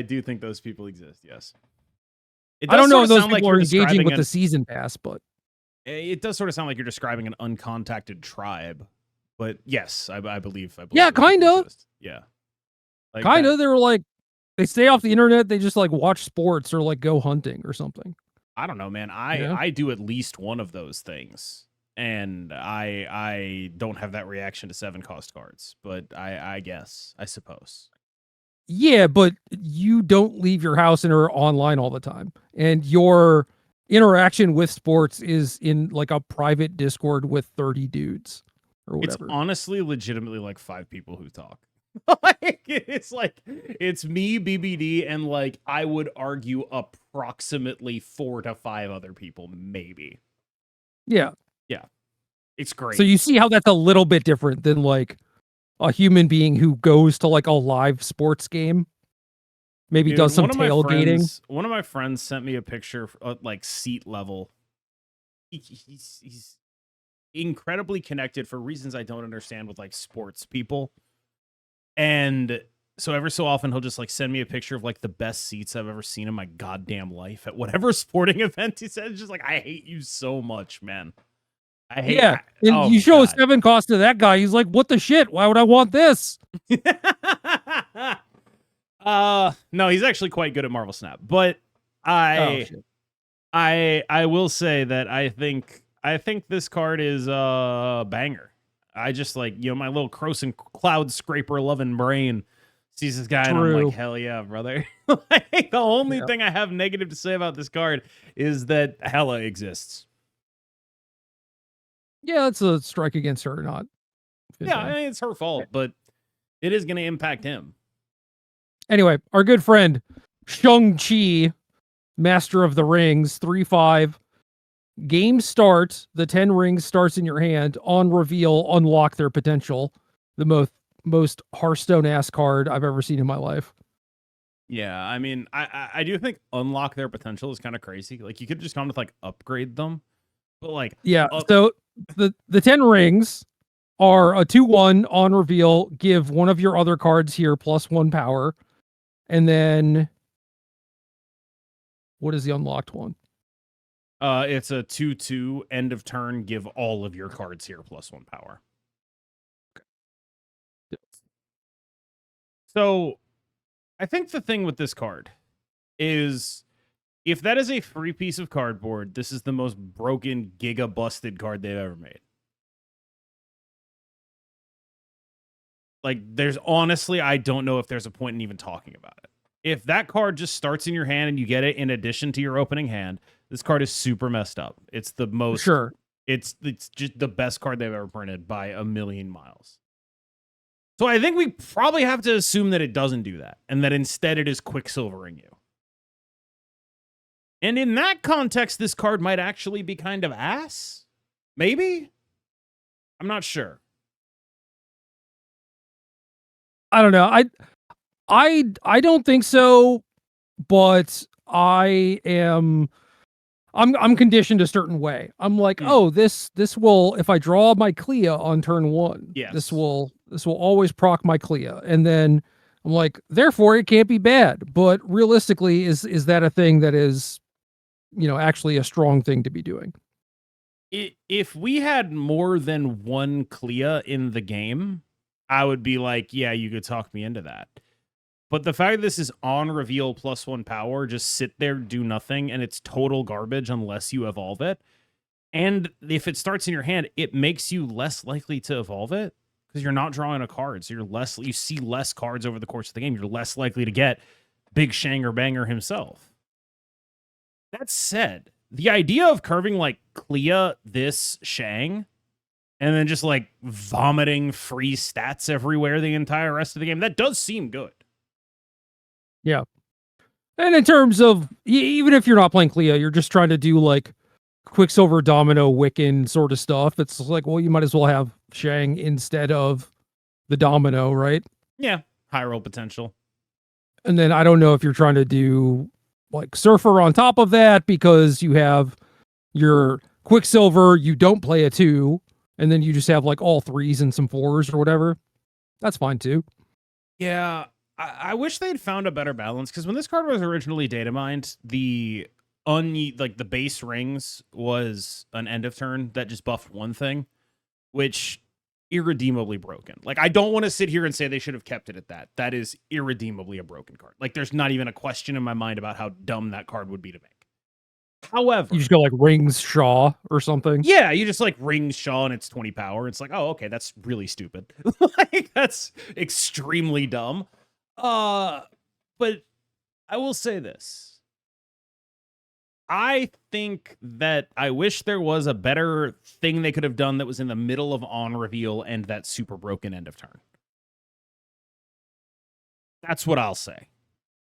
do think those people exist. Yes. I don't know if those sound like people you're are engaging describing with the season pass, but it does sort of sound like you're describing an uncontacted tribe. But yes, I believe. yeah, those people kind of. exist. Yeah. Like Kind that. of. They were like, they stay off the internet. They just like watch sports or like go hunting or something. I don't know, man. Yeah. I do at least one of those things. And I don't have that reaction to 7 cost cards, but I guess, I suppose. Yeah, but you don't leave your house and are online all the time. And your interaction with sports is in like a private Discord with 30 dudes or whatever. It's honestly legitimately like 5 people who talk. It's me, BBD, and like I would argue approximately 4 to 5 other people, maybe. Yeah. Yeah. It's great. So you see how that's a little bit different than like a human being who goes to like a live sports game, maybe Dude, does some tailgating. One of my friends sent me a picture like seat level. He's incredibly connected for reasons I don't understand with like sports people. And so every so often he'll just like send me a picture of like the best seats I've ever seen in my goddamn life at whatever sporting event he said. It's just like, I hate you so much, man. I hate. Yeah, and oh, you show a God. 7 cost to that guy, he's like, "What the shit? Why would I want this?" No, he's actually quite good at Marvel Snap, but I will say that I think this card is a banger. I just like, my little Croson cloud scraper loving brain sees this guy and I'm like, hell yeah, brother. Like, the only thing I have negative to say about this card is that Hela exists. Yeah, it's a strike against her, not. Yeah, I mean, it's her fault, but it is going to impact him. Anyway, our good friend Shang-Chi, Master of the Rings, 3/5. Game start, the 10 rings starts in your hand. On reveal, unlock their potential. The most Hearthstone-ass card I've ever seen in my life. Yeah, I mean, I do think unlock their potential is kind of crazy. Like, you could just come to like upgrade them, but like, yeah. So the 10 rings are a 2/1 on reveal. Give one of your other cards here +1 power, and then what is the unlocked one? It's a 2/2 end of turn. Give all of your cards here +1 power. So, I think the thing with this card is, if that is a free piece of cardboard, this is the most broken, giga busted card they've ever made. Like, there's honestly, I don't know if there's a point in even talking about it. If that card just starts in your hand and you get it in addition to your opening hand, this card is super messed up. It's the most. Sure. It's just the best card they've ever printed by a million miles. So I think we probably have to assume that it doesn't do that, and that instead it is quicksilvering you. And in that context, this card might actually be kind of ass. Maybe? I'm not sure. I don't know. I don't think so, but I'm conditioned a certain way. I'm like, oh, this will, if I draw my Clea on turn 1, yes, this will always proc my Clea. And then I'm like, therefore it can't be bad. But realistically, is that a thing that is, actually a strong thing to be doing? If we had more than one Clea in the game, I would be like, yeah, you could talk me into that. But the fact that this is on reveal +1 power, just sit there, do nothing, and it's total garbage unless you evolve it. And if it starts in your hand, it makes you less likely to evolve it, because you're not drawing a card. So you see less cards over the course of the game. You're less likely to get Big Shanger Banger himself. That said, the idea of curving like Clea this Shang and then just like vomiting free stats everywhere the entire rest of the game, that does seem good. Yeah. And in terms of, even if you're not playing Clea, you're just trying to do like Quicksilver, Domino, Wiccan sort of stuff. It's like, well, you might as well have Shang instead of the Domino, right? Yeah. High roll potential. And then I don't know if you're trying to do like Surfer on top of that because you have your Quicksilver, you don't play a 2, and then you just have like all 3s and some 4s or whatever. That's fine too. Yeah. I wish they'd found a better balance, because when this card was originally data mined, the base rings was an end of turn that just buffed one thing, which irredeemably broken. Like, I don't want to sit here and say they should have kept it at that. That is irredeemably a broken card. Like, there's not even a question in my mind about how dumb that card would be to make. However, you just go like Rings Shaw or something. Yeah, you just like Rings Shaw and it's 20 power. It's like, oh, okay, that's really stupid. Like, that's extremely dumb. But I will say this. I think that I wish there was a better thing they could have done that was in the middle of on reveal and that super broken end of turn. That's what I'll say.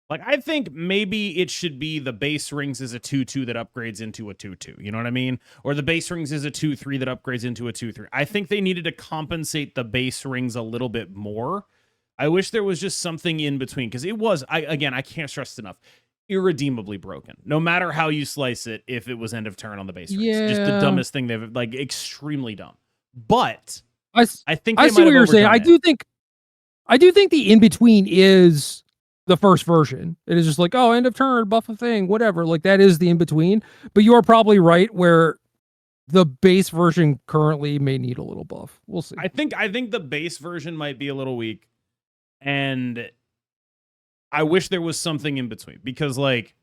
Like, I think maybe it should be the base rings is a 2-2 that upgrades into a 2-2. You know what I mean? Or the base rings is a 2-3 that upgrades into a 2-3. I think they needed to compensate the base rings a little bit more. I wish there was just something in between, because it was, I can't stress it enough, irredeemably broken. No matter how you slice it, if it was end of turn on the base rings. Yeah. Just the dumbest thing they've, like, extremely dumb. But I think I see what you're saying. I do think the in-between is the first version. It is just like, oh, end of turn, buff a thing, whatever. Like, that is the in-between. But you are probably right where the base version currently may need a little buff. We'll see. I think the base version might be a little weak. And I wish there was something in between, because like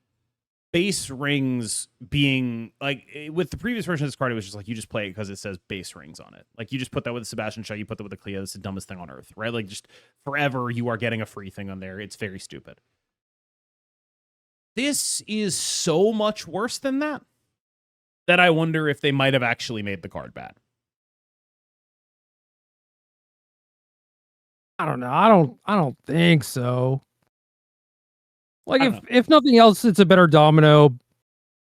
base rings being like, with the previous version of this card, it was just like, you just play it because it says base rings on it. Like, you just put that with a Sebastian Shaw, you put that with a Clea. It's the dumbest thing on earth, right? Like, just forever you are getting a free thing on there. It's very stupid. This is so much worse than that I wonder if they might have actually made the card bad. I don't know. I don't think so. Like, if nothing else, it's a better Domino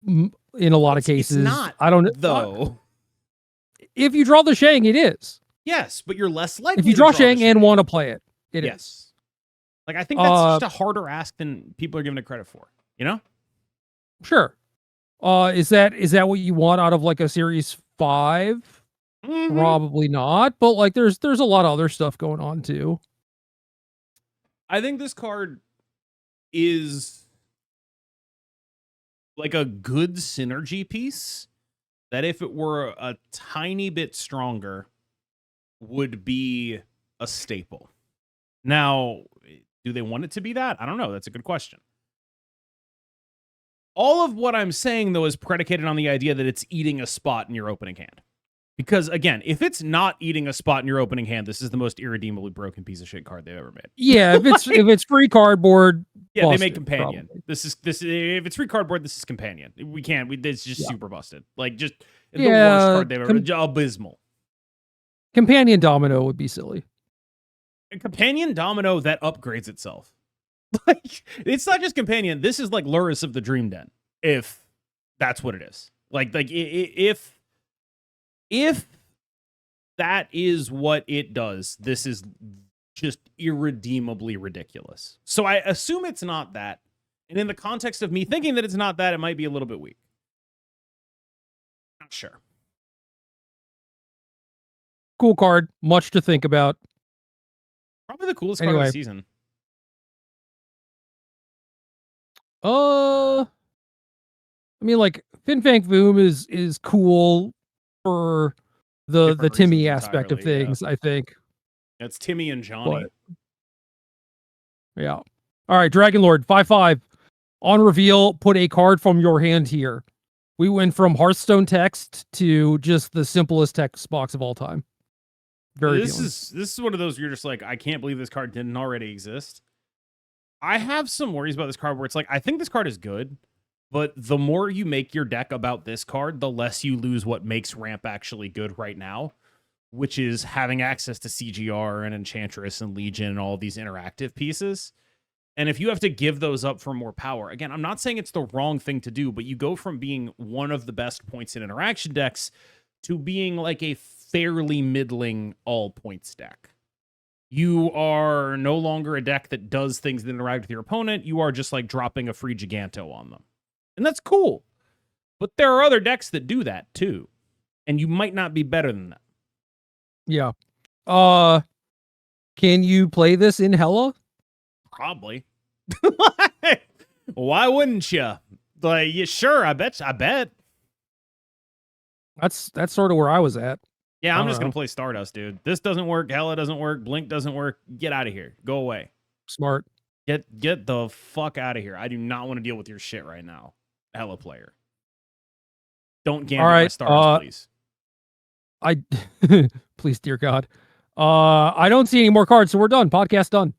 in a lot of cases. It's not, I don't know. Though. If you draw the Shang, it is. Yes, but you're less likely if you draw Shang and want to play it. It is. Like, I think that's just a harder ask than people are giving it credit for, you know? Sure. Is that what you want out of like a Series 5? Mm-hmm. Probably not, but like there's a lot of other stuff going on too. I think this card is like a good synergy piece that, if it were a tiny bit stronger, would be a staple. Now, do they want it to be that? I don't know. That's a good question. All of what I'm saying, though, is predicated on the idea that it's eating a spot in your opening hand. Because, again, if it's not eating a spot in your opening hand, this is the most irredeemably broken piece of shit card they've ever made. Yeah, if it's if it's free cardboard, yeah, they make companion. Probably. This if it's free cardboard, this is companion. It's just super busted. Like, just the worst card they've ever. Abysmal. Companion Domino would be silly. A companion Domino that upgrades itself. Like, it's not just companion. This is like Luris of the Dream Den, if that's what it is. Like if that is what it does, this is just irredeemably ridiculous. So I assume it's not that. And in the context of me thinking that it's not that, it might be a little bit weak. Not sure. Cool card. Much to think about. Probably the coolest card of the season. I mean, like, Fin Fang Foom is cool for the Timmy aspect of things, yeah. I think. That's Timmy and Johnny. But, yeah. All right, Dragon Lord, 5/5. On reveal, put a card from your hand here. We went from Hearthstone text to just the simplest text box of all time. Very This appealing. this is one of those you're just like, I can't believe this card didn't already exist. I have some worries about this card where it's like, I think this card is good, but the more you make your deck about this card, the less you lose what makes ramp actually good right now, which is having access to CGR and Enchantress and Legion and all these interactive pieces. And if you have to give those up for more power, again, I'm not saying it's the wrong thing to do, but you go from being one of the best points in interaction decks to being like a fairly middling all points deck. You are no longer a deck that does things that interact with your opponent. You are just like dropping a free Giganto on them. And that's cool. But there are other decks that do that too. And you might not be better than them. Yeah. Can you play this in Hella? Probably. Why wouldn't you? Like, yeah, sure, I bet. That's sort of where I was at. Yeah, I'm just going to play Stardust, dude. This doesn't work. Hella doesn't work. Blink doesn't work. Get out of here. Go away. Smart. Get the fuck out of here. I do not want to deal with your shit right now. Hella player. Don't gamble my Stardust, please. Please, dear God. I don't see any more cards, so we're done. Podcast done.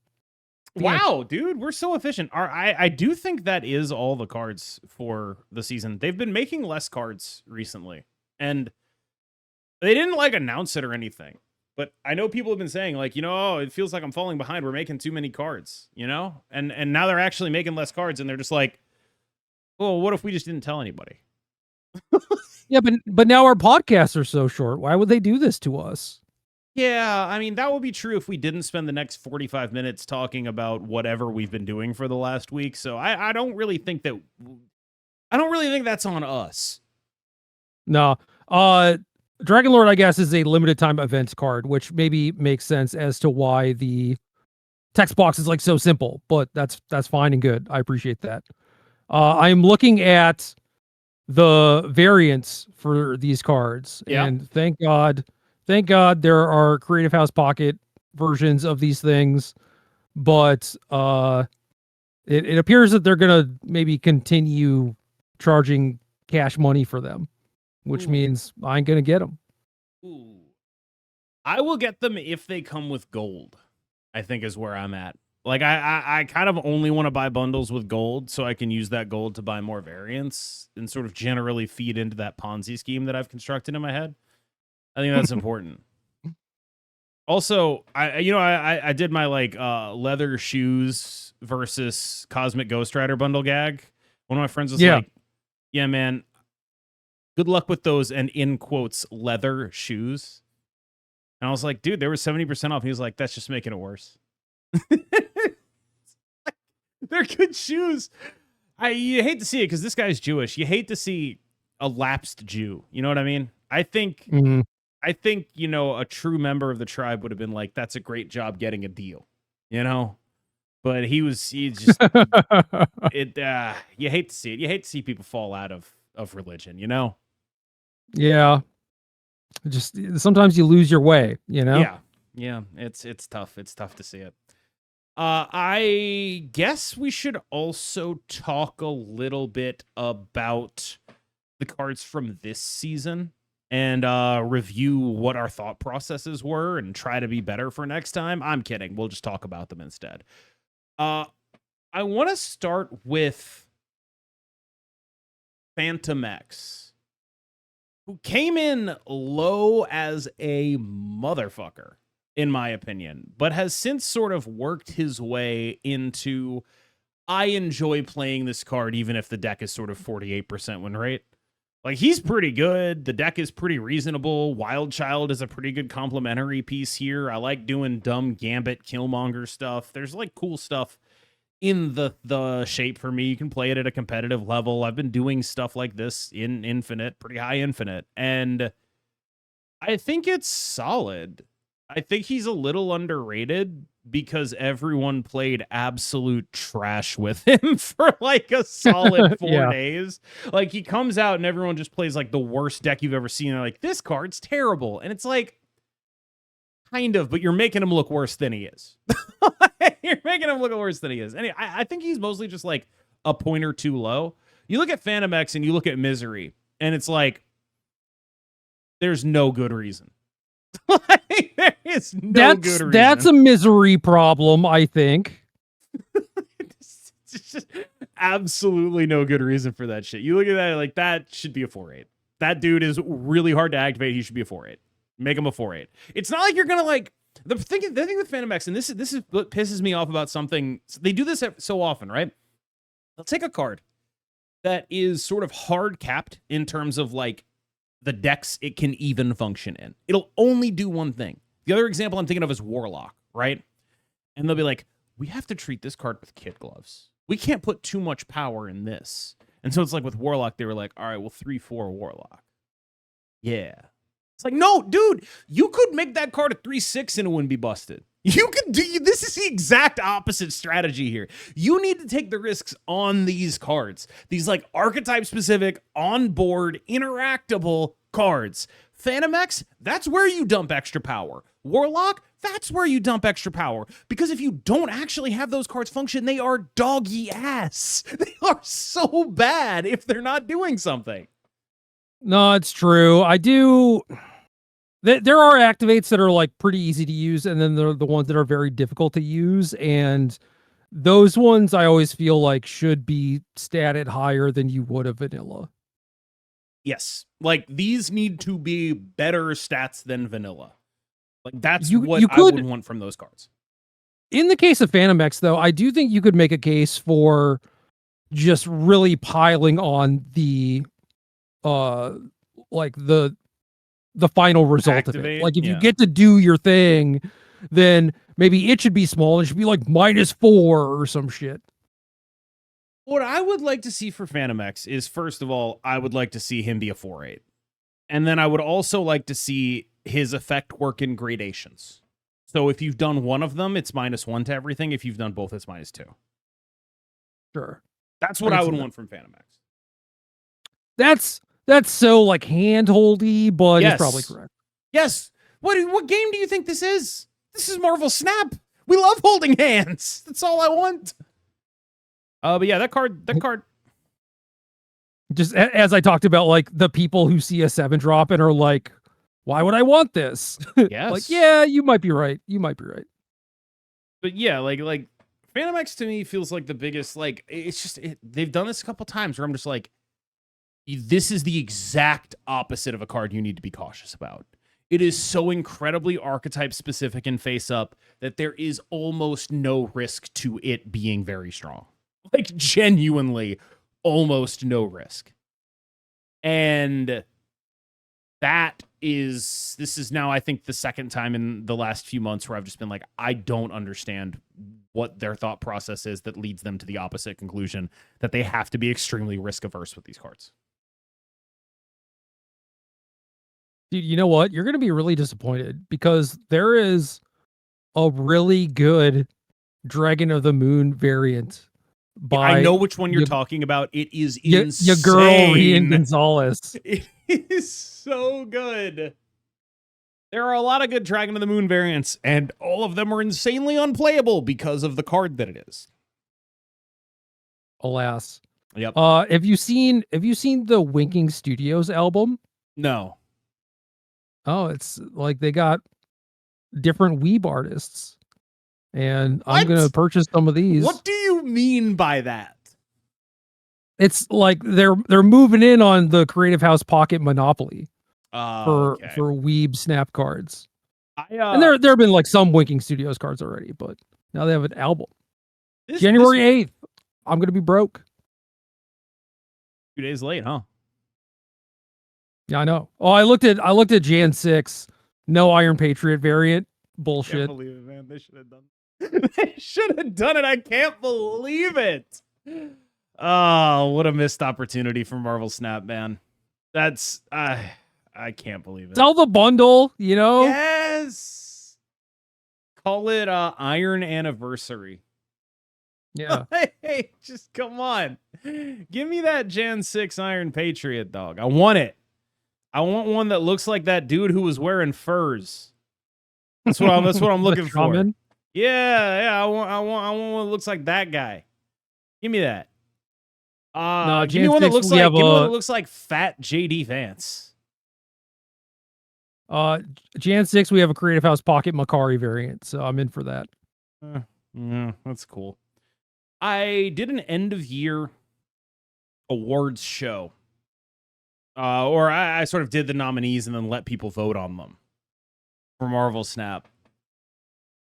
Wow, dude, we're so efficient. I do think that is all the cards for the season. They've been making less cards recently, and they didn't like announce it or anything. But I know people have been saying like, oh, it feels like I'm falling behind. We're making too many cards, and now they're actually making less cards, and they're just like, well, what if we just didn't tell anybody? Yeah, but now our podcasts are so short. Why would they do this to us? Yeah, I mean, that would be true if we didn't spend the next 45 minutes talking about whatever we've been doing for the last week. So I don't really think that's on us. No. Dragon Lord, I guess, is a limited time events card, which maybe makes sense as to why the text box is like so simple, but that's fine and good. I appreciate that. I'm looking at the variants for these cards, and thank God there are Creative House Pocket versions of these things, but it appears that they're gonna maybe continue charging cash money for them, which means I ain't gonna get them. Ooh. I will get them if they come with gold, I think is where I'm at. Like, I kind of only want to buy bundles with gold so I can use that gold to buy more variants and sort of generally feed into that Ponzi scheme that I've constructed in my head. I think that's important. Also, I did my like leather shoes versus Cosmic Ghost Rider bundle gag. One of my friends was like, yeah, man, good luck with those, and in quotes, leather shoes. And I was like, dude, they were 70% off. He was like, that's just making it worse. They're good shoes. You hate to see it because this guy's Jewish. You hate to see a lapsed Jew. You know what I mean? I think, a true member of the tribe would have been like, that's a great job getting a deal, But he's just, you hate to see it. You hate to see people fall out of religion, Yeah. Just sometimes you lose your way, Yeah. Yeah. It's tough. It's tough to see it. I guess we should also talk a little bit about the cards from this season and review what our thought processes were and try to be better for next time. I'm kidding. We'll just talk about them instead. I want to start with Phantom X, who came in low as a motherfucker, in my opinion, but has since sort of worked his way into, I enjoy playing this card even if the deck is sort of 48% win rate. Like, he's pretty good. The deck is pretty reasonable. Wild Child is a pretty good complementary piece here. I like doing dumb Gambit Killmonger stuff. There's like cool stuff in the shape for me. You can play it at a competitive level. I've been doing stuff like this in Infinite, pretty high Infinite, and I think it's solid. I think he's a little underrated because everyone played absolute trash with him for like a solid 4 days. Like, he comes out and everyone just plays like the worst deck you've ever seen. They're like, this card's terrible. And it's like, kind of, but you're making him look worse than he is. You're making him look worse than he is. And I think he's mostly just like a point or two low. You look at Phantom X and you look at Misery, and it's like, there's no good reason. Like, there is no good reason. That's a misery problem, I think. It's just absolutely no good reason for that shit. You look at that, like, that should be a 4-8. That dude is really hard to activate. He should be a 4-8. Make him a 4-8. It's not like you're gonna like the thing with Phantom X, and this is what pisses me off about something. They do this so often, right? They'll take a card that is sort of hard capped in terms of like the decks it can even function in. It'll only do one thing. The other example I'm thinking of is Warlock, right? And they'll be like, we have to treat this card with kid gloves. We can't put too much power in this. And so it's like with Warlock, they were like, all right, well, 3/4 Warlock. Yeah. It's like, no, dude, you could make that card a 3/6 and it wouldn't be busted. You could do this is the exact opposite strategy here. You need to take the risks on these cards. These like archetype specific, on board, interactable cards. Phantom X, that's where you dump extra power. Warlock, that's where you dump extra power. Because if you don't actually have those cards function, they are doggy ass. They are so bad if they're not doing something. No, it's true. I do. There are activates that are like pretty easy to use, and then there are the ones that are very difficult to use. And those ones I always feel like should be statted higher than you would a vanilla. Yes. Like these need to be better stats than vanilla. Like that's what I would want from those cards. In the case of Phantom X, though, I do think you could make a case for just really piling on the like the final result of it. Like if you get to do your thing, then maybe it should be small. It should be like -4 or some shit. What I would like to see for Phantom X is, first of all, I would like to see him be a 4/8. And then I would also like to see his effect work in gradations. So if you've done one of them, it's -1 to everything. If you've done both, it's -2. Sure. That's what I would want from Phantom X. That's so like hand-holdy, but it's probably correct. Yes. What game do you think this is? This is Marvel Snap. We love holding hands. That's all I want. But yeah, that card. Just as I talked about, like the people who see a 7-drop and are like, "Why would I want this?" Yes. Like, yeah, you might be right. You might be right. But yeah, like Phantom X to me feels like the biggest. Like it's just they've done this a couple times where I'm just like, this is the exact opposite of a card you need to be cautious about. It is so incredibly archetype specific and face up that there is almost no risk to it being very strong. Like genuinely almost no risk. And this is now, I think, the second time in the last few months where I've just been like, I don't understand what their thought process is that leads them to the opposite conclusion, that they have to be extremely risk averse with these cards. Dude, you know what? You're going to be really disappointed because there is a really good Dragon of the Moon variant. I know which one you're talking about. It is insane. Your girl, Rian Gonzalez. It is so good. There are a lot of good Dragon of the Moon variants, and all of them are insanely unplayable because of the card that it is. Alas. Yep. Have you seen the Winking Studios album? No. Oh, it's like they got different weeb artists. And What? I'm going to purchase some of these. What do you mean by that? It's like they're moving in on the Creative House Pocket Monopoly for weeb snap cards. And there have been like some Winking Studios cards already, but now they have an album. January 8th. I'm going to be broke. 2 days late, huh? Yeah, I know. Oh, I looked at Jan 6. No Iron Patriot variant. Bullshit. I can't believe it, man. They should have done it. They should have done it. I can't believe it. Oh, what a missed opportunity for Marvel Snap, man. That's I can't believe it. Sell the bundle, you know? Yes. Call it Iron Anniversary. Yeah. Hey, just come on. Give me that Jan 6 Iron Patriot, dog. I want it. I want one that looks like that dude who was wearing furs. That's what I'm looking for. Yeah. I want one that looks like that guy. Give me that. Give me one that looks like fat JD Vance. Jan 6, we have a Creative House Pocket Macari variant, so I'm in for that. Yeah, that's cool. I did an end of year awards show. Or I sort of did the nominees and then let people vote on them for Marvel Snap.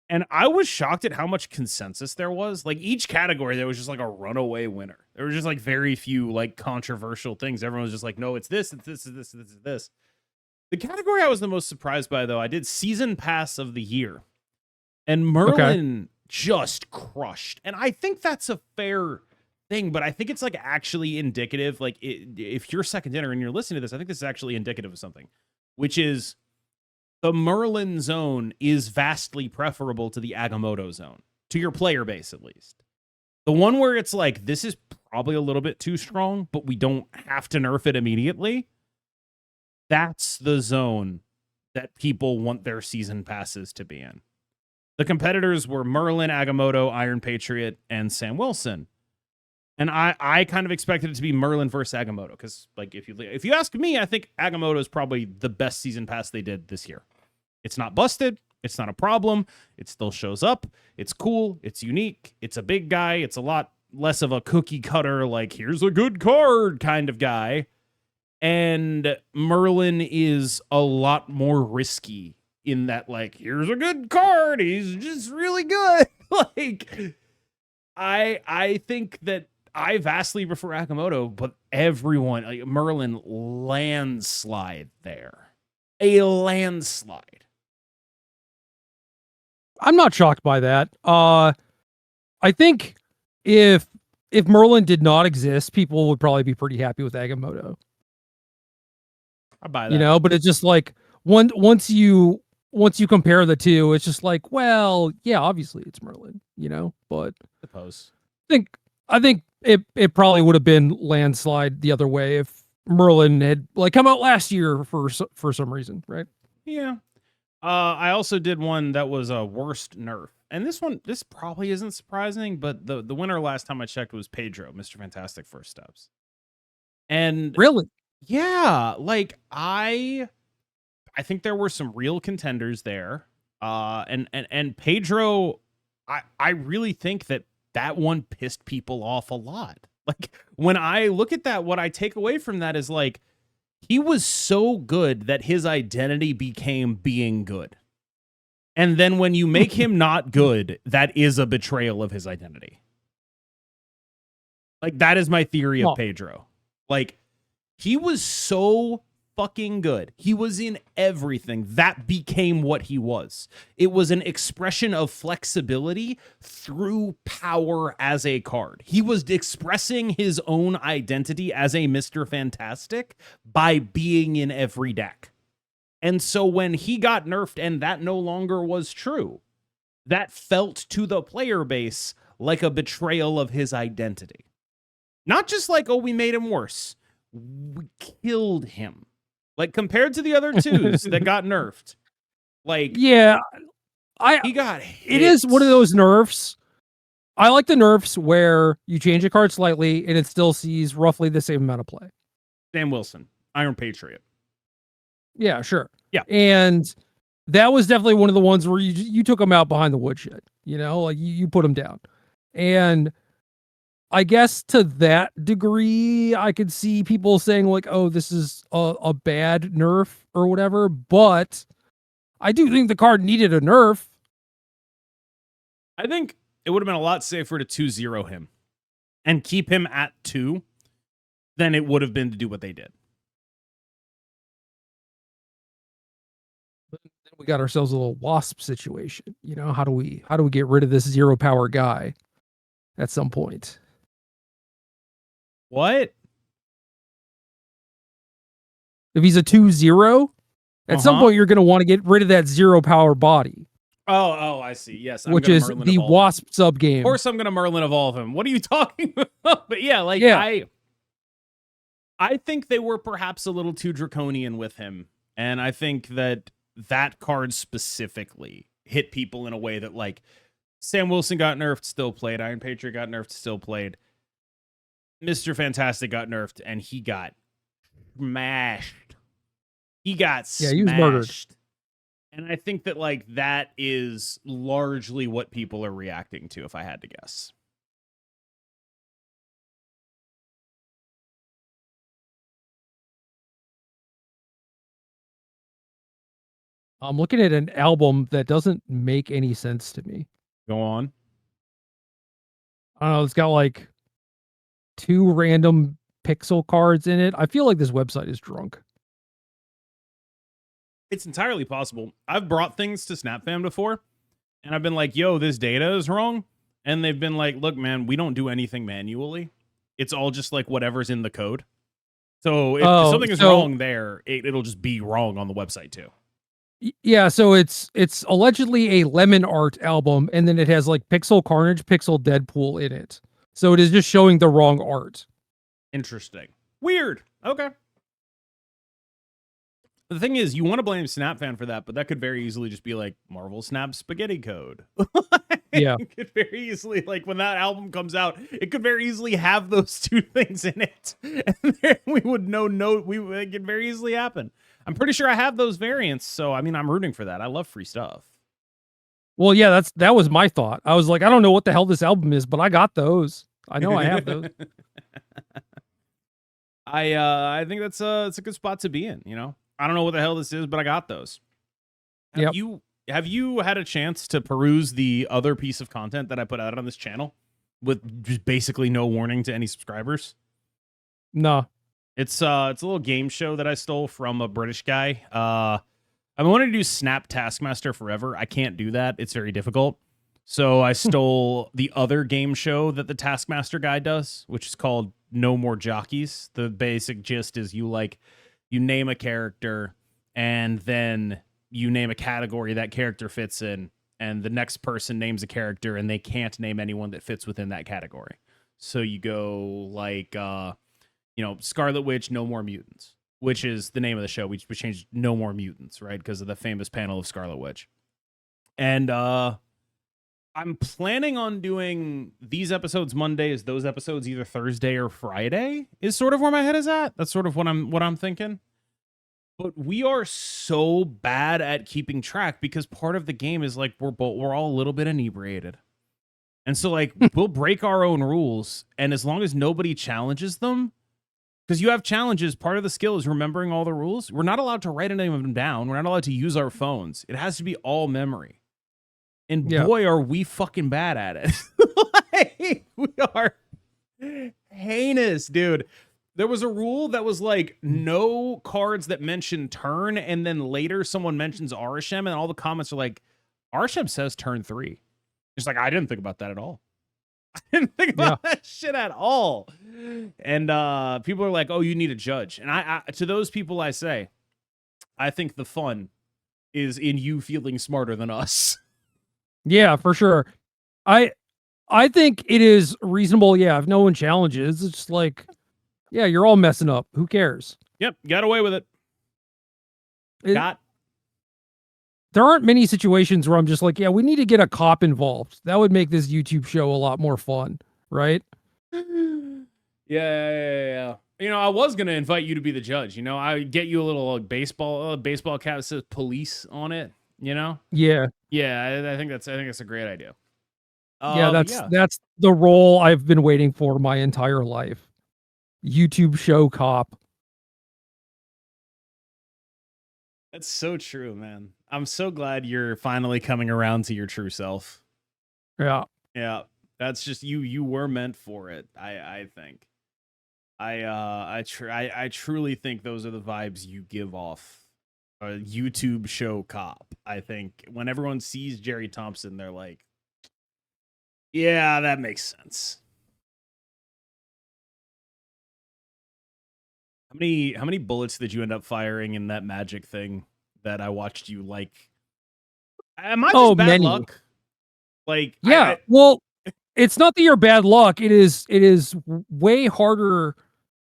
And I was shocked at how much consensus there was. Like each category, there was just like a runaway winner. There were just like very few like controversial things. Everyone was just like, no, it's this, it's this, it's this, it's this. The category I was the most surprised by, though, I did Season Pass of the Year. And Merlin just crushed. And I think that's a fair thing, but I think it's like actually indicative. Like if you're second dinner and you're listening to this, I think this is actually indicative of something, which is the Merlin zone is vastly preferable to the Agamotto zone, to your player base at least. The one where it's like, this is probably a little bit too strong, but we don't have to nerf it immediately. That's the zone that people want their season passes to be in. The competitors were Merlin, Agamotto, Iron Patriot, and Sam Wilson. And I kind of expected it to be Merlin versus Agamotto, because like if you ask me, I think Agamotto is probably the best season pass they did this year. It's not busted. It's not a problem. It still shows up. It's cool. It's unique. It's a big guy. It's a lot less of a cookie cutter, like, here's a good card kind of guy. And Merlin is a lot more risky in that, like, here's a good card. He's just really good. Like, I think that I vastly prefer Agamotto, but everyone, like, Merlin landslide there. A landslide. I'm not shocked by that. I think if Merlin did not exist, people would probably be pretty happy with Agamotto. I buy that. You know, but it's just like once you compare the two, it's just like, well, yeah, obviously it's Merlin, you know, but suppose. I think it probably would have been landslide the other way if Merlin had like come out last year for some reason, right? Yeah. I also did one that was a worst nerf. And this probably isn't surprising, but the winner last time I checked was Pedro, Mr. Fantastic First Steps. And really? Yeah, like I think there were some real contenders there. And Pedro, I really think that one pissed people off a lot. Like when I look at that, what I take away from that is like, he was so good that his identity became being good. And then when you make him not good, that is a betrayal of his identity. Like, that is my theory of Pedro. Like, he was so fucking good. He was in everything. That became what he was. It was an expression of flexibility through power as a card. He was expressing his own identity as a Mr. Fantastic by being in every deck. And so when he got nerfed and that no longer was true, that felt to the player base like a betrayal of his identity. Not just like, oh, we made him worse. We killed him. Like, compared to the other twos that got nerfed. Like, yeah, he got hit. It is one of those nerfs. I like the nerfs where you change a card slightly and it still sees roughly the same amount of play. Sam Wilson, Iron Patriot. Yeah, sure. Yeah. And that was definitely one of the ones where you took him out behind the woodshed, you know, like you put him down. And I guess to that degree, I could see people saying like, oh, this is a bad nerf or whatever. But I do think the card needed a nerf. I think it would have been a lot safer to 2-0 him and keep him at 2 than it would have been to do what they did. We got ourselves a little wasp situation. You know, how do we get rid of this 0 power guy at some point? What? If he's a 2-0, at some point you're going to want to get rid of that 0 power body. Oh, I see. Yes, which is Merlin the Wasp sub game. Of course, I'm going to Merlin evolve him. What are you talking about? But yeah, like I think they were perhaps a little too draconian with him, and I think that card specifically hit people in a way that, like, Sam Wilson got nerfed, still played. Iron Patriot got nerfed, still played. Mr. Fantastic got nerfed, and he got smashed. He got Yeah, he was murdered. smashed. And I think that like that is largely what people are reacting to, if I had to guess. I'm looking at an album that doesn't make any sense to me. Go on. I don't know. It's got like 2 random pixel cards in it. I feel like this website is drunk. It's entirely possible. I've brought things to SnapFam before, and I've been like, yo, this data is wrong. And they've been like, look, man, we don't do anything manually. It's all just like whatever's in the code. So if something is wrong there, it'll just be wrong on the website too. Yeah, so it's allegedly a Lemon Art album, and then it has like Pixel Carnage, Pixel Deadpool in it. So it is just showing the wrong art. Interesting. Weird. Okay. The thing is, you want to blame SnapFan for that, but that could very easily just be like Marvel Snap spaghetti code. Yeah. It could very easily, like when that album comes out, it could very easily have those 2 things in it. And then we would it could very easily happen. I'm pretty sure I have those variants, so I mean, I'm rooting for that. I love free stuff. Well, yeah, that was my thought. I was like, I don't know what the hell this album is, but I got those. I know I have those. I think it's a good spot to be in, you know? I don't know what the hell this is, but I got those. Have you had a chance to peruse the other piece of content that I put out on this channel with just basically no warning to any subscribers? No. It's a little game show that I stole from a British guy. I wanted to do Snap Taskmaster forever. I can't do that. It's very difficult. So I stole the other game show that the Taskmaster guy does, which is called No More Jockeys. The basic gist is you name a character and then you name a category that character fits in, and the next person names a character and they can't name anyone that fits within that category. So you go like, Scarlet Witch, No More Mutants, which is the name of the show. We changed No More Mutants, right? Because of the famous panel of Scarlet Witch. And I'm planning on doing these episodes Mondays, those episodes either Thursday or Friday is sort of where my head is at. That's sort of what I'm thinking. But we are so bad at keeping track because part of the game is like we're all a little bit inebriated. And so like we'll break our own rules, and as long as nobody challenges them, because you have challenges, part of the skill is remembering all the rules. We're not allowed to write any of them down. We're not allowed to use our phones. It has to be all memory. And boy, are we fucking bad at it. We are heinous, dude. There was a rule that was like no cards that mention turn, and then later someone mentions Arishem, and all the comments are like, Arishem says turn 3. It's like, I didn't think about that at all. I didn't think about that shit at all. And people are like, oh, you need a judge. And I to those people I say, I think the fun is in you feeling smarter than us. Yeah, for sure. I think it is reasonable, if no one challenges. It's just like, yeah, you're all messing up. Who cares? Yep, got away with it. There aren't many situations where I'm just like, yeah, we need to get a cop involved. That would make this YouTube show a lot more fun, right? Yeah. I was gonna invite you to be the judge. I get you a little baseball cap that says police on it. Yeah. I think that's a great idea. That's the role I've been waiting for my entire life. YouTube show cop. That's so true, man. I'm so glad you're finally coming around to your true self. Yeah. That's just you were meant for it. I think. I truly think those are the vibes you give off. A YouTube show cop. I think when everyone sees Gerry Thompson, they're like, yeah, that makes sense. How many bullets did you end up firing in that magic thing that I watched you like? Am I just bad luck? Like, well, it's not that you're bad luck. It is way harder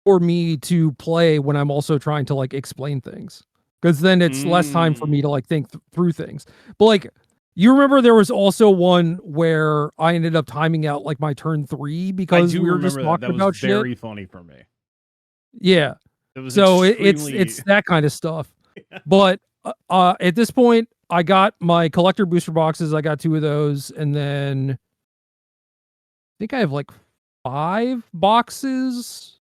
for me to play when I'm also trying to like explain things, because then it's less time for me to like think through things. But like, you remember there was also one where I ended up timing out like my turn 3 because we were just talking about shit. Very funny for me. Yeah. So it's that kind of stuff. But at this point, I got my collector booster boxes. I got 2 of those, and then I think I have like 5 boxes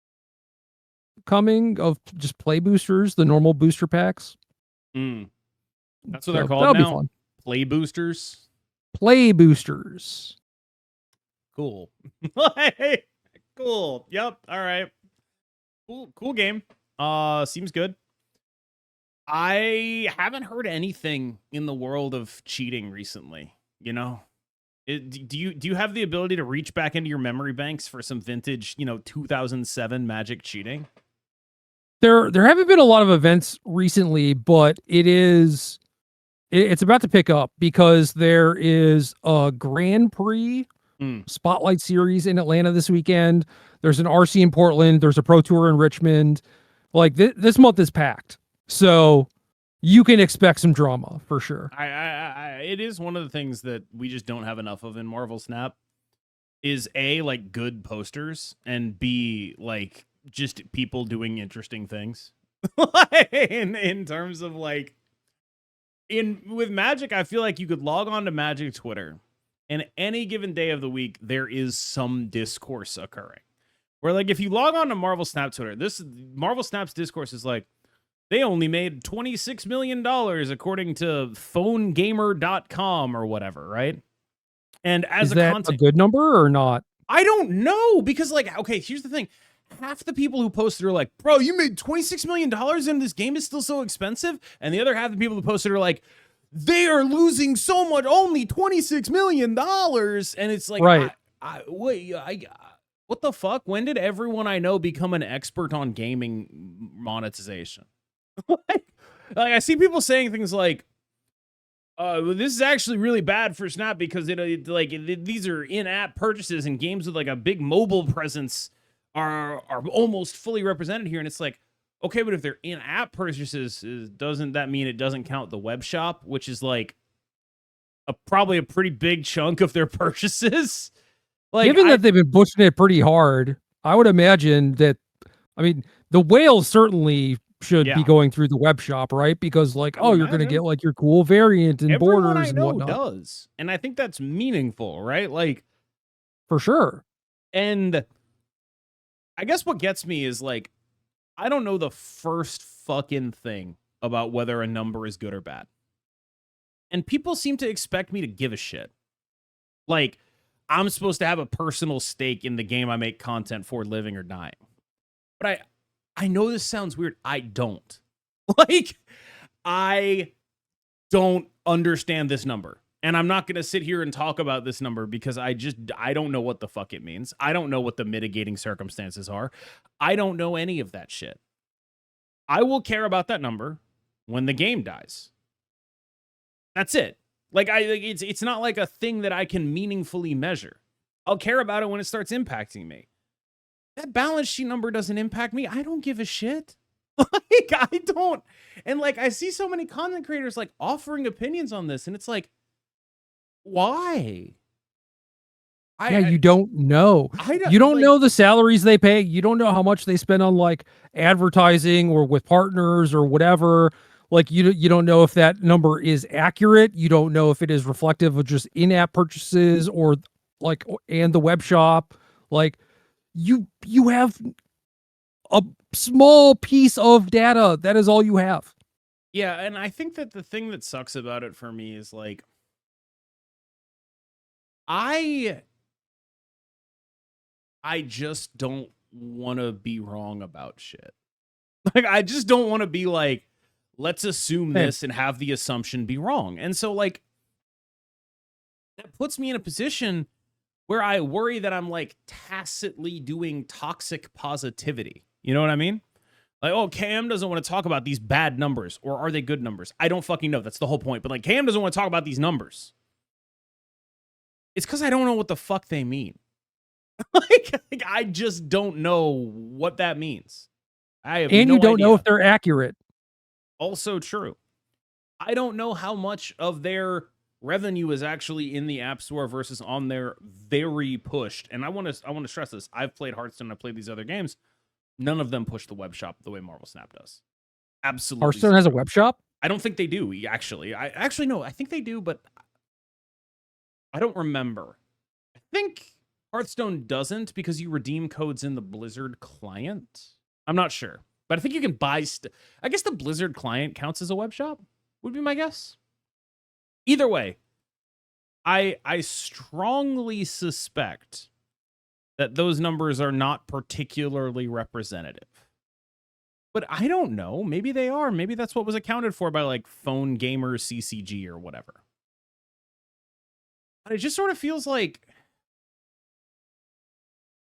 coming of just play boosters, the normal booster packs. That's what they're called that'll now. Be fun. Play boosters. Play boosters. Cool. Cool. Yep. All right. Cool game. Seems good. I haven't heard anything in the world of cheating recently. You know, do you have the ability to reach back into your memory banks for some vintage, 2007 Magic cheating? There haven't been a lot of events recently, but it's about to pick up because there is a Grand Prix Spotlight Series in Atlanta this weekend. There's an RC in Portland. There's a Pro Tour in Richmond. Like this month is packed, so you can expect some drama for sure. It is one of the things that we just don't have enough of in Marvel Snap. Is A, like good posters, and B, like just people doing interesting things. in terms of like with Magic, I feel like you could log on to Magic Twitter, and any given day of the week there is some discourse occurring. Where like if you log on to Marvel Snap Twitter, this Marvel Snap's discourse is like they only made $26 million according to phonegamer.com or whatever, right? And as is that a good number or not? I don't know, because like, okay, here's the thing. Half the people who posted are like, bro, you made $26 million and this game is still so expensive. And the other half of the people who posted are like, they are losing so much, only $26 million. And it's like, right. What the fuck? When did everyone I know become an expert on gaming monetization? like I see people saying things like, this is actually really bad for Snap because these are in-app purchases, and games with like a big mobile presence are almost fully represented here. And it's like, okay, but if they're in-app purchases, doesn't that mean it doesn't count the web shop, which is like probably a pretty big chunk of their purchases? Like, given that they've been pushing it pretty hard, I would imagine that. I mean, the whales certainly should be going through the web shop, right? Because like, you're going to get like your cool variant and borders and whatnot. Does. And I think that's meaningful, right? Like, for sure. And I guess what gets me is like, I don't know the first fucking thing about whether a number is good or bad. And people seem to expect me to give a shit. Like, I'm supposed to have a personal stake in the game I make content for, living or dying. But I know this sounds weird. I don't. Like, I don't understand this number. And I'm not going to sit here and talk about this number because I don't know what the fuck it means. I don't know what the mitigating circumstances are. I don't know any of that shit. I will care about that number when the game dies. That's it. Like, it's not like a thing that I can meaningfully measure. I'll care about it when it starts impacting me. That balance sheet number doesn't impact me. I don't give a shit. Like, I don't. And like, I see so many content creators like offering opinions on this, and it's like, why? You don't know. You don't know the salaries they pay. You don't know how much they spend on like advertising or with partners or whatever. Like you don't know if that number is accurate. You don't know if it is reflective of just in-app purchases or like and the web shop. Like you have a small piece of data. That is all you have. Yeah, and I think that the thing that sucks about it for me is like I just don't want to be wrong about shit. Like, I just don't want to be like, let's assume this and have the assumption be wrong. And so, like, that puts me in a position where I worry that I'm, like, tacitly doing toxic positivity. You know what I mean? Like, oh, Cam doesn't want to talk about these bad numbers. Or are they good numbers? I don't fucking know. That's the whole point. But, like, Cam doesn't want to talk about these numbers. It's because I don't know what the fuck they mean. like, I just don't know what that means. You don't know if they're accurate. Also true. I don't know how much of their revenue is actually in the App Store versus on their very pushed. And I want to stress this. I've played Hearthstone. I've played these other games. None of them push the web shop the way Marvel Snap does. Absolutely. Hearthstone has a web shop? I don't think they do, actually. No, I think they do, but I don't remember. I think Hearthstone doesn't because you redeem codes in the Blizzard client. I'm not sure, but I think you can buy I guess the Blizzard client counts as a web shop, would be my guess. Either way, I strongly suspect that those numbers are not particularly representative. But I don't know. Maybe they are. Maybe that's what was accounted for by like Phone Gamer CCG or whatever. But it just sort of feels like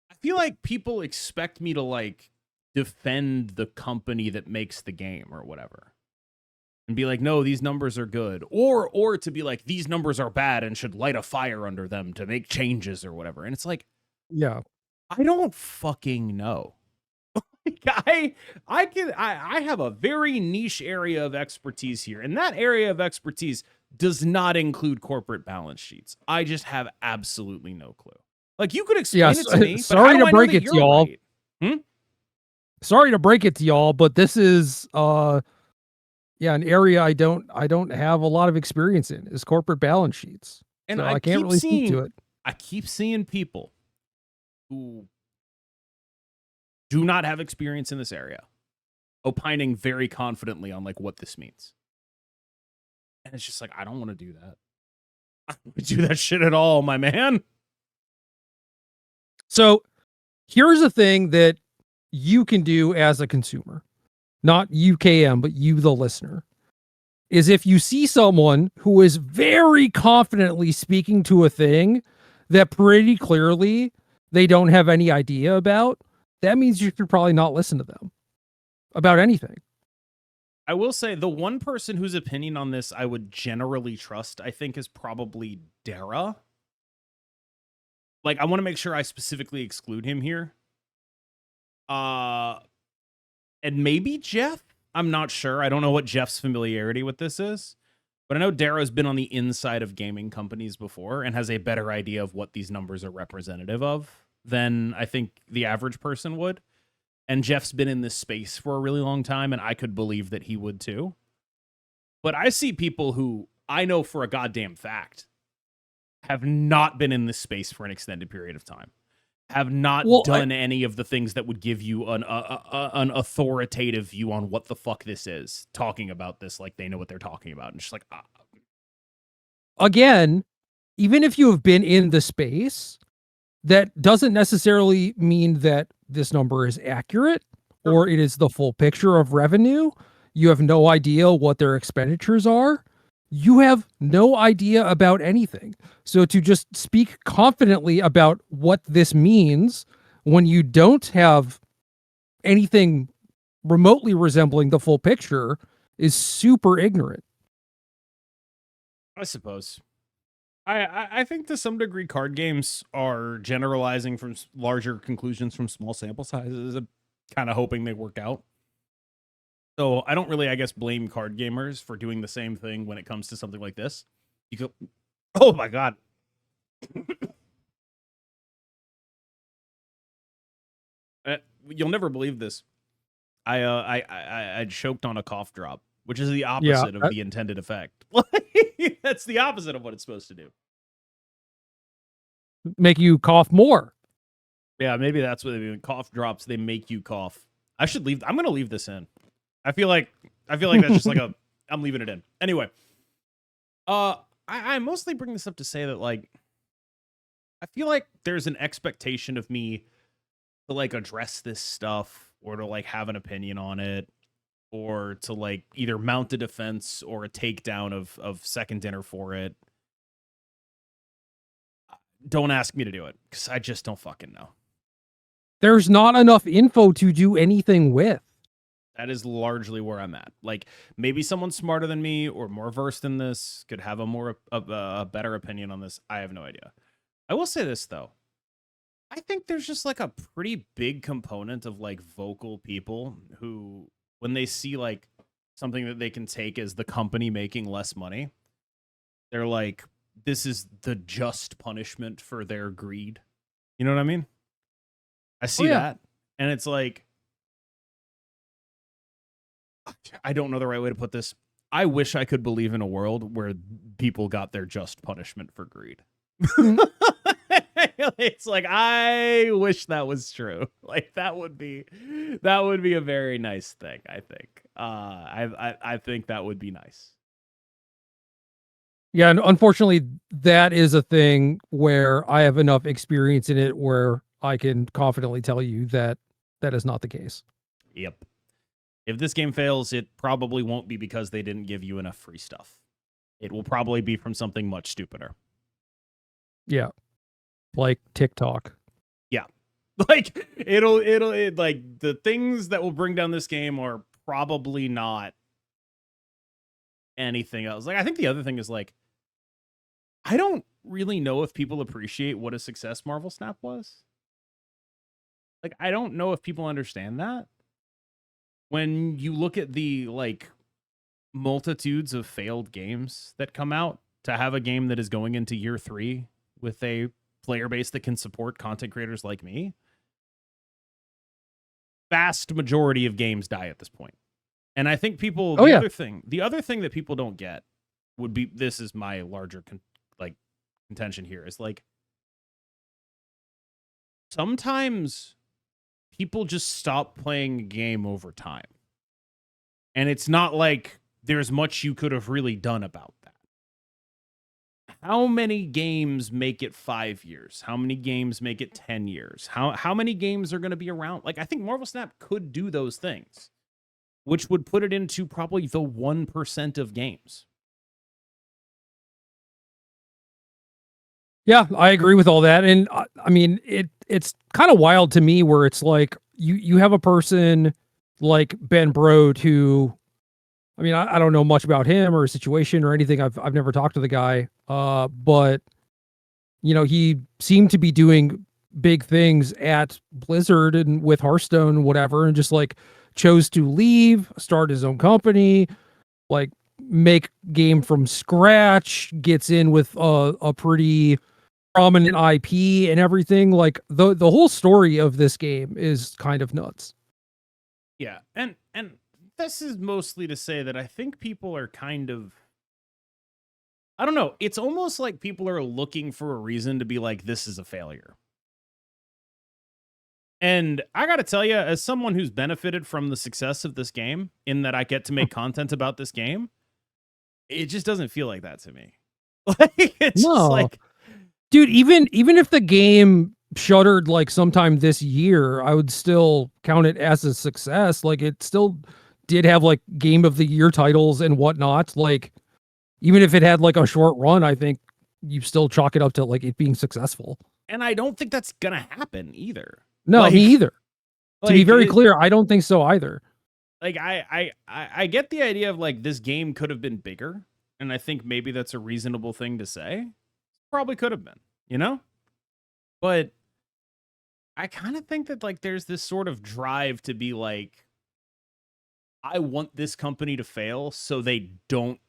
I feel like people expect me to like defend the company that makes the game or whatever. And be like, no, these numbers are good. Or to be like, these numbers are bad and should light a fire under them to make changes or whatever. And it's like, yeah, I don't fucking know. I have a very niche area of expertise here, and that area of expertise does not include corporate balance sheets. I just have absolutely no clue. Like, you could explain it to me. Sorry to break it to y'all. Right? Sorry to break it to y'all, but this is an area I don't have a lot of experience in is corporate balance sheets. And so I can't really speak to it. I keep seeing people who do not have experience in this area opining very confidently on like what this means. And it's just like, I don't want to do that. I don't want to do that shit at all, my man. So here's a thing that you can do as a consumer, not UKM, but you, the listener, is if you see someone who is very confidently speaking to a thing that pretty clearly they don't have any idea about, that means you should probably not listen to them about anything. I will say the one person whose opinion on this I would generally trust, I think, is probably Dara. Like, I want to make sure I specifically exclude him here. And maybe Jeff? I'm not sure. I don't know what Jeff's familiarity with this is. But I know Dara's been on the inside of gaming companies before and has a better idea of what these numbers are representative of than I think the average person would. And Jeff's been in this space for a really long time, and I could believe that he would too. But I see people who I know for a goddamn fact have not been in this space for an extended period of time, have not done any of the things that would give you an authoritative view on what the fuck this is, talking about this like they know what they're talking about. And just like, Again, even if you have been in the space, that doesn't necessarily mean that this number is accurate or it is the full picture of revenue. You have no idea what their expenditures are. You have no idea about anything. So to just speak confidently about what this means when you don't have anything remotely resembling the full picture is super ignorant. I suppose. I think to some degree card games are generalizing from larger conclusions from small sample sizes and kind of hoping they work out. So I don't really, I guess, blame card gamers for doing the same thing when it comes to something like this. You go, oh my God. You'll never believe this. I choked on a cough drop, which is the opposite of the intended effect. That's the opposite of what it's supposed to do. Make you cough more. Yeah, maybe that's what they mean. Cough drops, they make you cough. I should leave. I'm going to leave this in. I feel like that's just like I'm leaving it in. Anyway, I mostly bring this up to say that, like, I feel like there's an expectation of me to, like, address this stuff or to, like, have an opinion on it or to, like, either mount a defense or a takedown of second dinner for it. Don't ask me to do it because I just don't fucking know. There's not enough info to do anything with. That is largely where I'm at. Like, maybe someone smarter than me or more versed in this could have a better opinion on this. I have no idea. I will say this, though. I think there's just, like, a pretty big component of, like, vocal people who, when they see, like, something that they can take as the company making less money, they're like, this is the just punishment for their greed. You know what I mean? I see that. And it's like, I don't know the right way to put this. I wish I could believe in a world where people got their just punishment for greed. It's like, I wish that was true. Like, that would be a very nice thing, I think. I think that would be nice. Yeah, and unfortunately, that is a thing where I have enough experience in it where I can confidently tell you that that is not the case. Yep. If this game fails, it probably won't be because they didn't give you enough free stuff. It will probably be from something much stupider. Yeah. Like TikTok. Yeah. Like, it'll like, the things that will bring down this game are probably not anything else. Like, I think the other thing is, like, I don't really know if people appreciate what a success Marvel Snap was. Like, I don't know if people understand that. When you look at the, like, multitudes of failed games that come out, to have a game that is going into year 3 with a player base that can support content creators like me, vast majority of games die at this point. And I think people, the other thing that people don't get would be, this is my larger contention here, is like, sometimes people just stop playing a game over time. And it's not like there's much you could have really done about that. How many games make it 5 years? How many games make it 10 years? How many games are going to be around? Like, I think Marvel Snap could do those things, which would put it into probably the 1% of games. Yeah, I agree with all that. And I mean, it's kind of wild to me where it's like you have a person like Ben Brode who, I mean, I don't know much about him or his situation or anything. I've never talked to the guy. But you know, he seemed to be doing big things at Blizzard and with Hearthstone, whatever, and just like chose to leave, start his own company, like make game from scratch, gets in with a pretty prominent IP and everything. Like the whole story of this game is kind of nuts. Yeah, and this is mostly to say that I think people are kind of, I don't know, it's almost like people are looking for a reason to be like, this is a failure. And I got to tell you, as someone who's benefited from the success of this game, in that I get to make content about this game, it just doesn't feel like that to me. Like, it's just like, dude, even if the game shuttered like sometime this year, I would still count it as a success. Like, it still did have like game of the year titles and whatnot. Like, even if it had like a short run, I think you still chalk it up to like it being successful. And I don't think that's gonna happen either. No, like, me either. To be very clear, I don't think so either. Like, I get the idea of like, this game could have been bigger, and I think maybe that's a reasonable thing to say. Probably could have been, you know? But I kind of think that like there's this sort of drive to be like, I want this company to fail so they don't,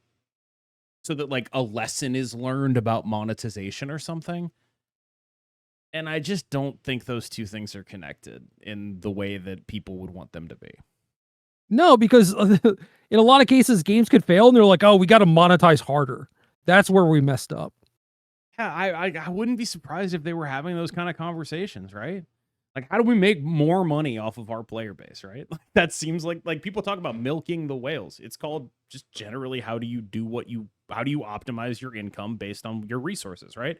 so that like a lesson is learned about monetization or something. And I just don't think those two things are connected in the way that people would want them to be. No, because in a lot of cases, games could fail and they're like, oh, we got to monetize harder. That's where we messed up. Yeah, I wouldn't be surprised if they were having those kind of conversations, right? Like, how do we make more money off of our player base, right? Like, that seems like people talk about milking the whales. It's called just generally, how do you optimize your income based on your resources, right?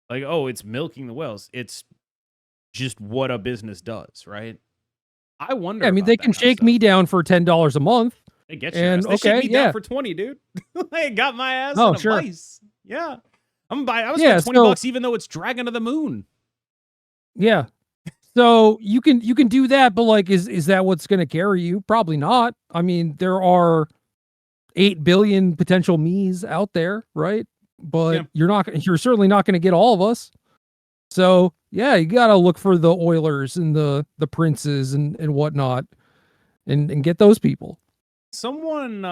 Like, oh, it's milking the whales. It's just what a business does, right? I wonder. Yeah, I mean, they can shake me down for $10 a month. They get you. And they shake me down for 20, dude. They got my ass in a vice. Yeah. I'm buying. I was spending $20 even though it's Dragon of the Moon. Yeah. So you can do that, but like, is that what's going to carry you? Probably not. I mean, there are 8 billion potential me's out there, right? But you're certainly not going to get all of us. So yeah, you got to look for the Oilers and the Princes and whatnot, and get those people. Someone made,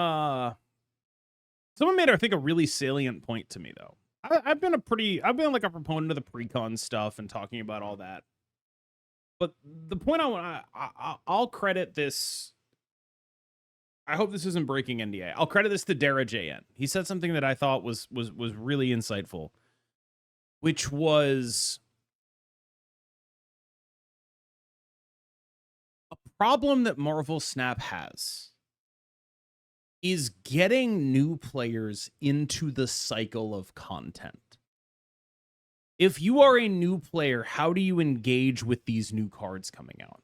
I think, a really salient point to me though. I've been like a proponent of the pre-con stuff and talking about all that. But the point I'll credit this I hope this isn't breaking NDA. I'll credit this to Dara JN. He said something that I thought was really insightful, which was a problem that Marvel Snap has is getting new players into the cycle of content. If you are a new player, how do you engage with these new cards coming out?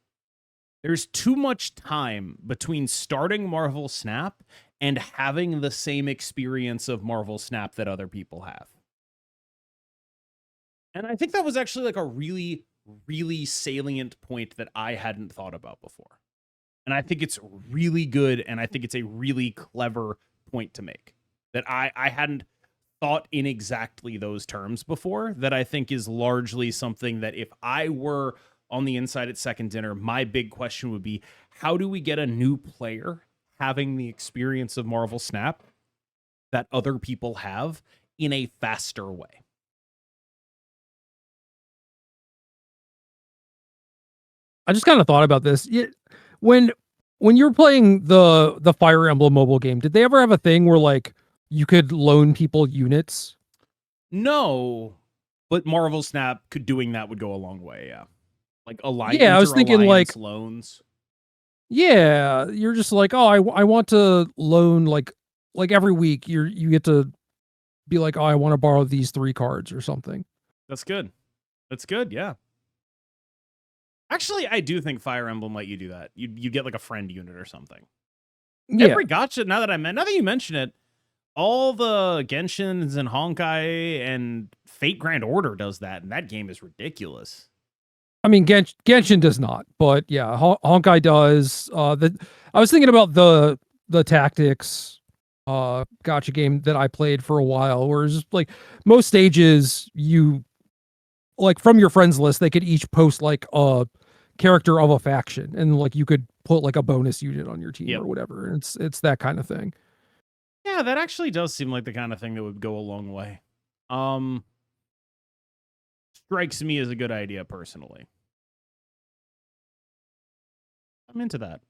There's too much time between starting Marvel Snap and having the same experience of Marvel Snap that other people have. And I think that was actually like a really, really salient point that I hadn't thought about before. And I think it's really good, and I think it's a really clever point to make that I hadn't thought in exactly those terms before, that I think is largely something that if I were on the inside at Second Dinner, my big question would be, how do we get a new player having the experience of Marvel Snap that other people have in a faster way? I just kind of thought about this. When you're playing the Fire Emblem mobile game, did they ever have a thing where like you could loan people units? No, but Marvel Snap doing that would go a long way. Yeah, like alliance. Yeah, I was thinking like loans. Yeah, you're just like, oh, I want to loan like every week you get to be like, oh, I want to borrow these 3 cards or something. That's good. That's good. Yeah. Actually, I do think Fire Emblem let you do that. You get like a friend unit or something. Yeah. Every gotcha. Now that you mention it, all the Genshins and Honkai and Fate Grand Order does that, and that game is ridiculous. I mean, Genshin does not, but yeah, Honkai does. I was thinking about the tactics gotcha game that I played for a while, where it's just like most stages, you like from your friends list, they could each post like a character of a faction, and like you could put like a bonus unit on your team or whatever. It's that kind of thing. Yeah, that actually does seem like the kind of thing that would go a long way. Strikes me as a good idea personally. I'm into that.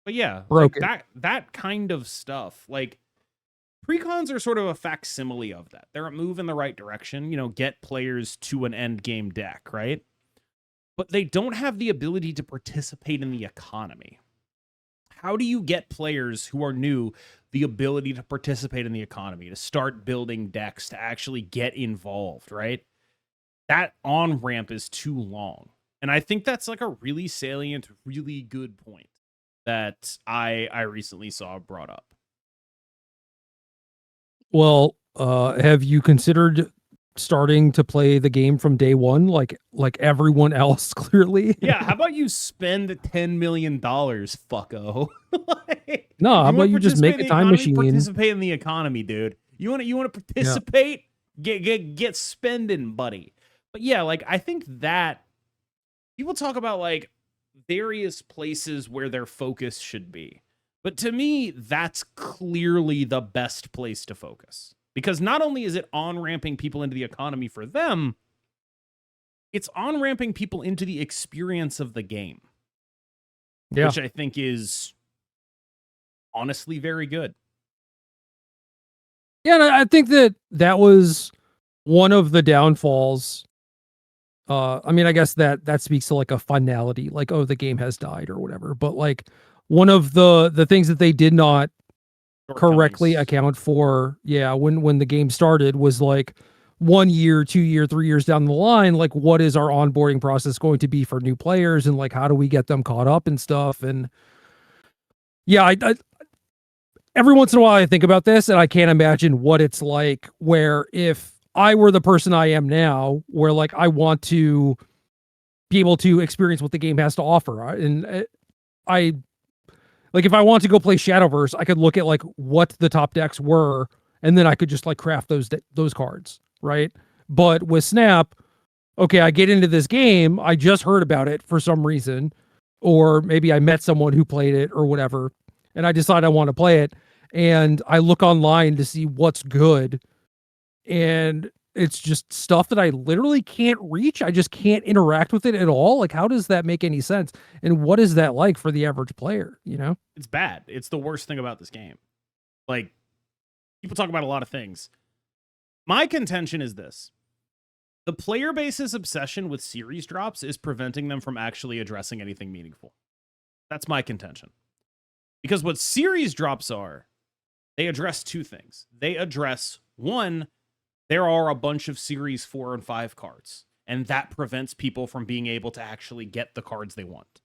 But yeah, like that kind of stuff, like precons are sort of a facsimile of that. They're a move in the right direction, get players to an end game deck, right? But they don't have the ability to participate in the economy. How do you get players who are new the ability to participate in the economy, to start building decks, to actually get involved, right? That on-ramp is too long. And I think that's like a really salient, really good point that I recently saw brought up. Well, have you considered starting to play the game from day one, like everyone else? Clearly, yeah. How about you spend $10 million, fucko? No, how about you just make a time machine? Participate in the economy, dude. You want to participate? Yeah. Get spending, buddy. But yeah, like I think that people talk about like various places where their focus should be. But to me, that's clearly the best place to focus. Because not only is it on-ramping people into the economy for them, it's on-ramping people into the experience of the game. Yeah. Which I think is honestly very good. Yeah, and I think that was one of the downfalls. I mean, I guess that speaks to like a finality, like, oh, the game has died or whatever. But like one of the things that they did not correctly account for, when the game started was like 1 year, 2 year, 3 years down the line, like what is our onboarding process going to be for new players, and like how do we get them caught up and stuff. And yeah, I every once in a while I think about this and I can't imagine what it's like where if I were the person I am now, where like I want to be able to experience what the game has to offer. And I like if I want to go play Shadowverse, I could look at like what the top decks were, and then I could just like craft those cards, right? But with Snap, okay, I get into this game, I just heard about it for some reason, or maybe I met someone who played it or whatever, and I decide I want to play it, and I look online to see what's good, and it's just stuff that I literally can't reach. I just can't interact with it at all. Like, how does that make any sense? And what is that like for the average player, you know? It's bad. It's the worst thing about this game. Like, people talk about a lot of things. My contention is this. The player base's obsession with series drops is preventing them from actually addressing anything meaningful. That's my contention. Because what series drops are, they address two things. They address, one, there are a bunch of series 4 and 5 cards, and that prevents people from being able to actually get the cards they want.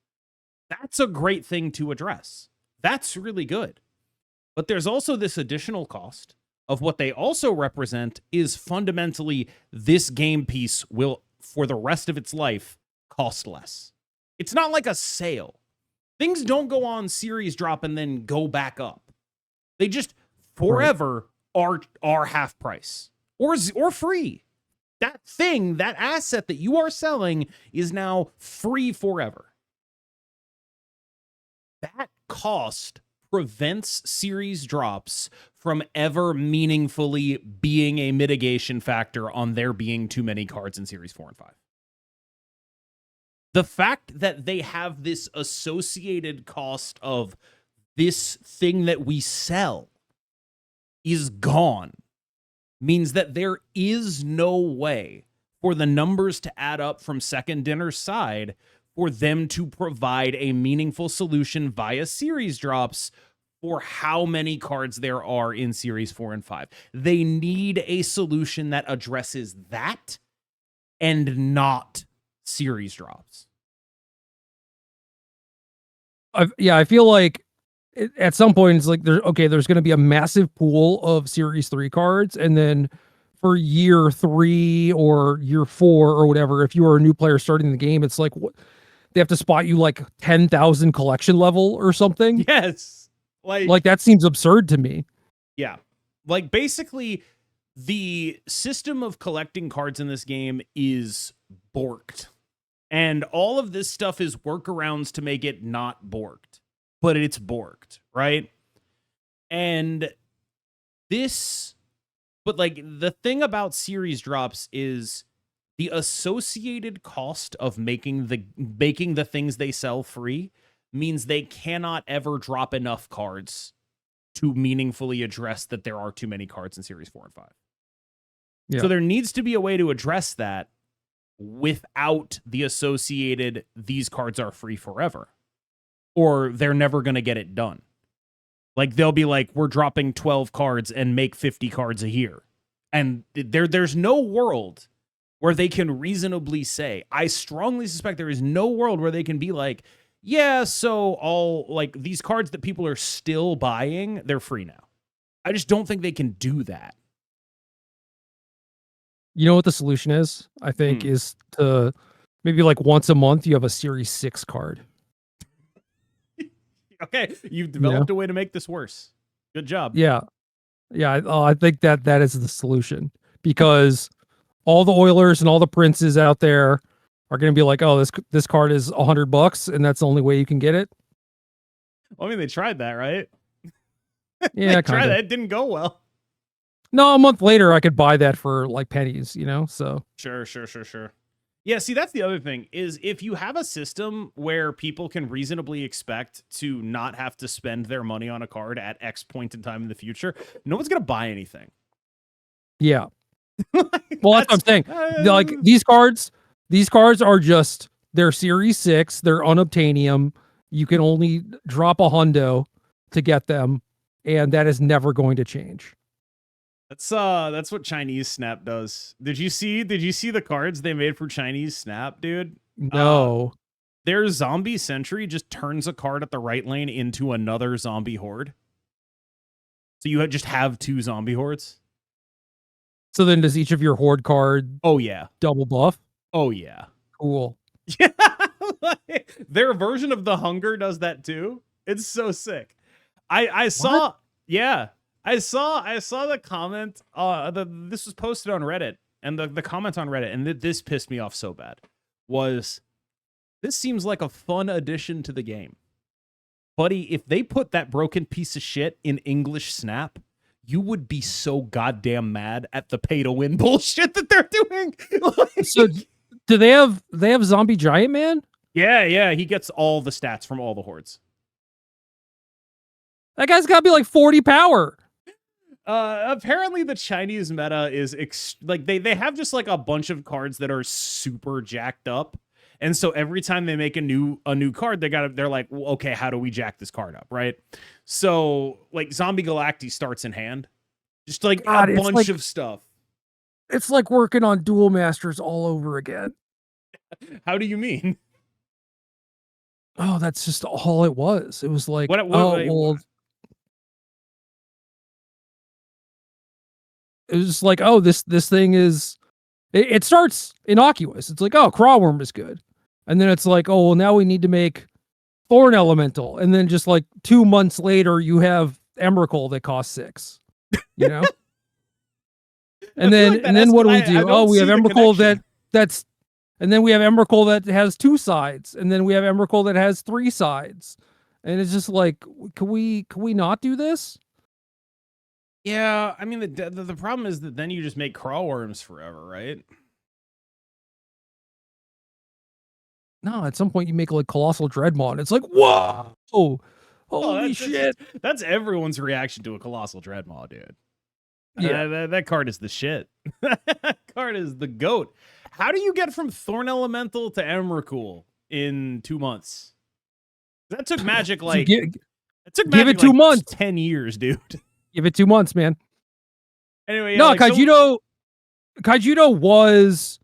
That's a great thing to address. That's really good. But there's also this additional cost of what they also represent is fundamentally this game piece will, for the rest of its life, cost less. It's not like a sale. Things don't go on series drop and then go back up. They just forever are half price or free. That thing, that asset that you are selling is now free forever. That cost prevents series drops from ever meaningfully being a mitigation factor on there being too many cards in series 4 and 5. The fact that they have this associated cost of this thing that we sell is gone means that there is no way for the numbers to add up from Second Dinner's side for them to provide a meaningful solution via series drops for how many cards there are in series 4 and 5. They need a solution that addresses that and not series drops. I feel like at some point it's like there's going to be a massive pool of series 3 cards, and then for year 3 or year 4 or whatever, if you are a new player starting the game, it's like what they have to spot you like 10,000 collection level or something. Yes. Like that seems absurd to me. Yeah. Like basically the system of collecting cards in this game is borked. And all of this stuff is workarounds to make it not borked. But it's borked, right? And like the thing about series drops is the associated cost of making the things they sell free means they cannot ever drop enough cards to meaningfully address that there are too many cards in series 4 and 5. Yeah. So there needs to be a way to address that without the associated these cards are free forever, or they're never going to get it done. Like they'll be like, we're dropping 12 cards and make 50 cards a year. And there's no world where they can reasonably say, I strongly suspect there is no world where they can be like, yeah, so all like these cards that people are still buying, they're free now. I just don't think they can do that. You know what the solution is? I think is to maybe like once a month you have a series 6 card. Okay, you've developed a way to make this worse. Good job. Yeah. I think that is the solution, because all the Oilers and all the Princes out there are going to be like, oh, this card is $100 and that's the only way you can get it. Well, I mean, they tried that, right? Yeah, they tried that. It didn't go well. No, a month later I could buy that for like pennies, you know? So Sure. Yeah, see, that's the other thing is if you have a system where people can reasonably expect to not have to spend their money on a card at X point in time in the future, no one's going to buy anything. Yeah. Well, that's what I'm saying. Like these cards are just, they're series 6, they're unobtainium. You can only drop a hundo to get them, and that is never going to change. That's what Chinese Snap does. Did you see the cards they made for Chinese Snap, dude? No. Their zombie sentry just turns a card at the right lane into another zombie horde. So you just have 2 zombie hordes. So then does each of your horde card double buff? Oh yeah. Cool. Yeah. Their version of the hunger does that too. It's so sick. I saw I saw the comment. This was posted on Reddit, and the comment on Reddit, and this pissed me off so bad. This seems like a fun addition to the game, buddy. If they put that broken piece of shit in English Snap, you would be so goddamn mad at the pay to win bullshit that they're doing. So do they have Zombie Giant Man? Yeah, he gets all the stats from all the hordes. That guy's got to be like 40 power. Apparently the Chinese meta is they have just like a bunch of cards that are super jacked up. And so every time they make a new card, they're like, well, okay, how do we jack this card up, right? So like Zombie Galacti starts in hand, just like a bunch of stuff. It's like working on Duel Masters all over again. How do you mean? Oh, that's just all it was. It was like, it was just like, oh, this thing is. It starts innocuous. It's like, oh, Crawworm is good. And then it's like, oh, well, now we need to make Thorn Elemental. And then just like 2 months later, you have Emrakul that costs 6. You know? and then what do we do? Oh, we have Emrakul that's and then we have Emrakul that has 2 sides. And then we have Emrakul that has 3 sides. And it's just like, can we not do this? Yeah, I mean, the problem is that then you just make Crawworms forever, right? No, at some point you make like Colossal Dreadmon. It's like, whoa! Holy shit! That's everyone's reaction to a Colossal Dreadmon, dude. Yeah, that card is the shit. That card is the goat. How do you get from Thorn Elemental to Emrakul in 2 months? That took Magic like give it 2 months, 10 years, dude. Give it 2 months, man. Anyway, yeah, no, Kaijudo was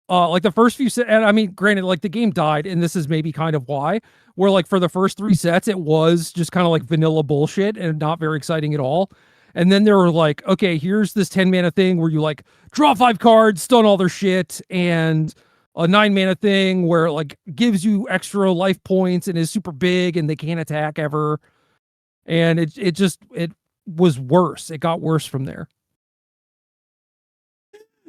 like the first few and I mean, granted, like the game died, and this is maybe kind of why. Where like for the first 3 sets, it was just kind of like vanilla bullshit and not very exciting at all. And then they were like, okay, here's this 10 mana thing where you like draw 5 cards, stun all their shit, and a 9 mana thing where it like gives you extra life points and is super big and they can't attack ever. And it was worse. It got worse from there.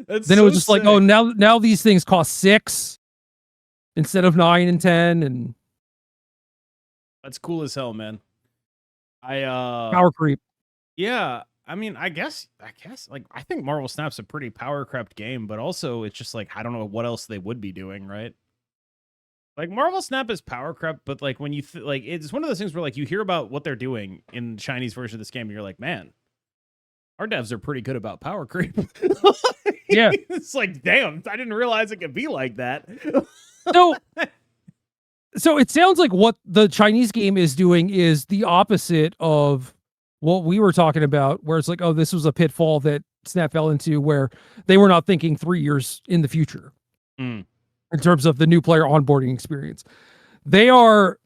Then it was just sick. Like, oh, now these things cost 6 instead of 9 and 10, and that's cool as hell, man. Power creep. Yeah, I mean, I guess like I think Marvel Snap's a pretty power crept game, but also it's just like I don't know what else they would be doing, right? Like Marvel Snap is power crept, but like when you like it's one of those things where like you hear about what they're doing in the Chinese version of this game, and you're like, man, our devs are pretty good about power creep. Yeah, it's like, damn, I didn't realize it could be like that. So it sounds like what the Chinese game is doing is the opposite of what we were talking about, where it's like, oh, this was a pitfall that Snap fell into, where they were not thinking 3 years in the future. In terms of the new player onboarding experience. They are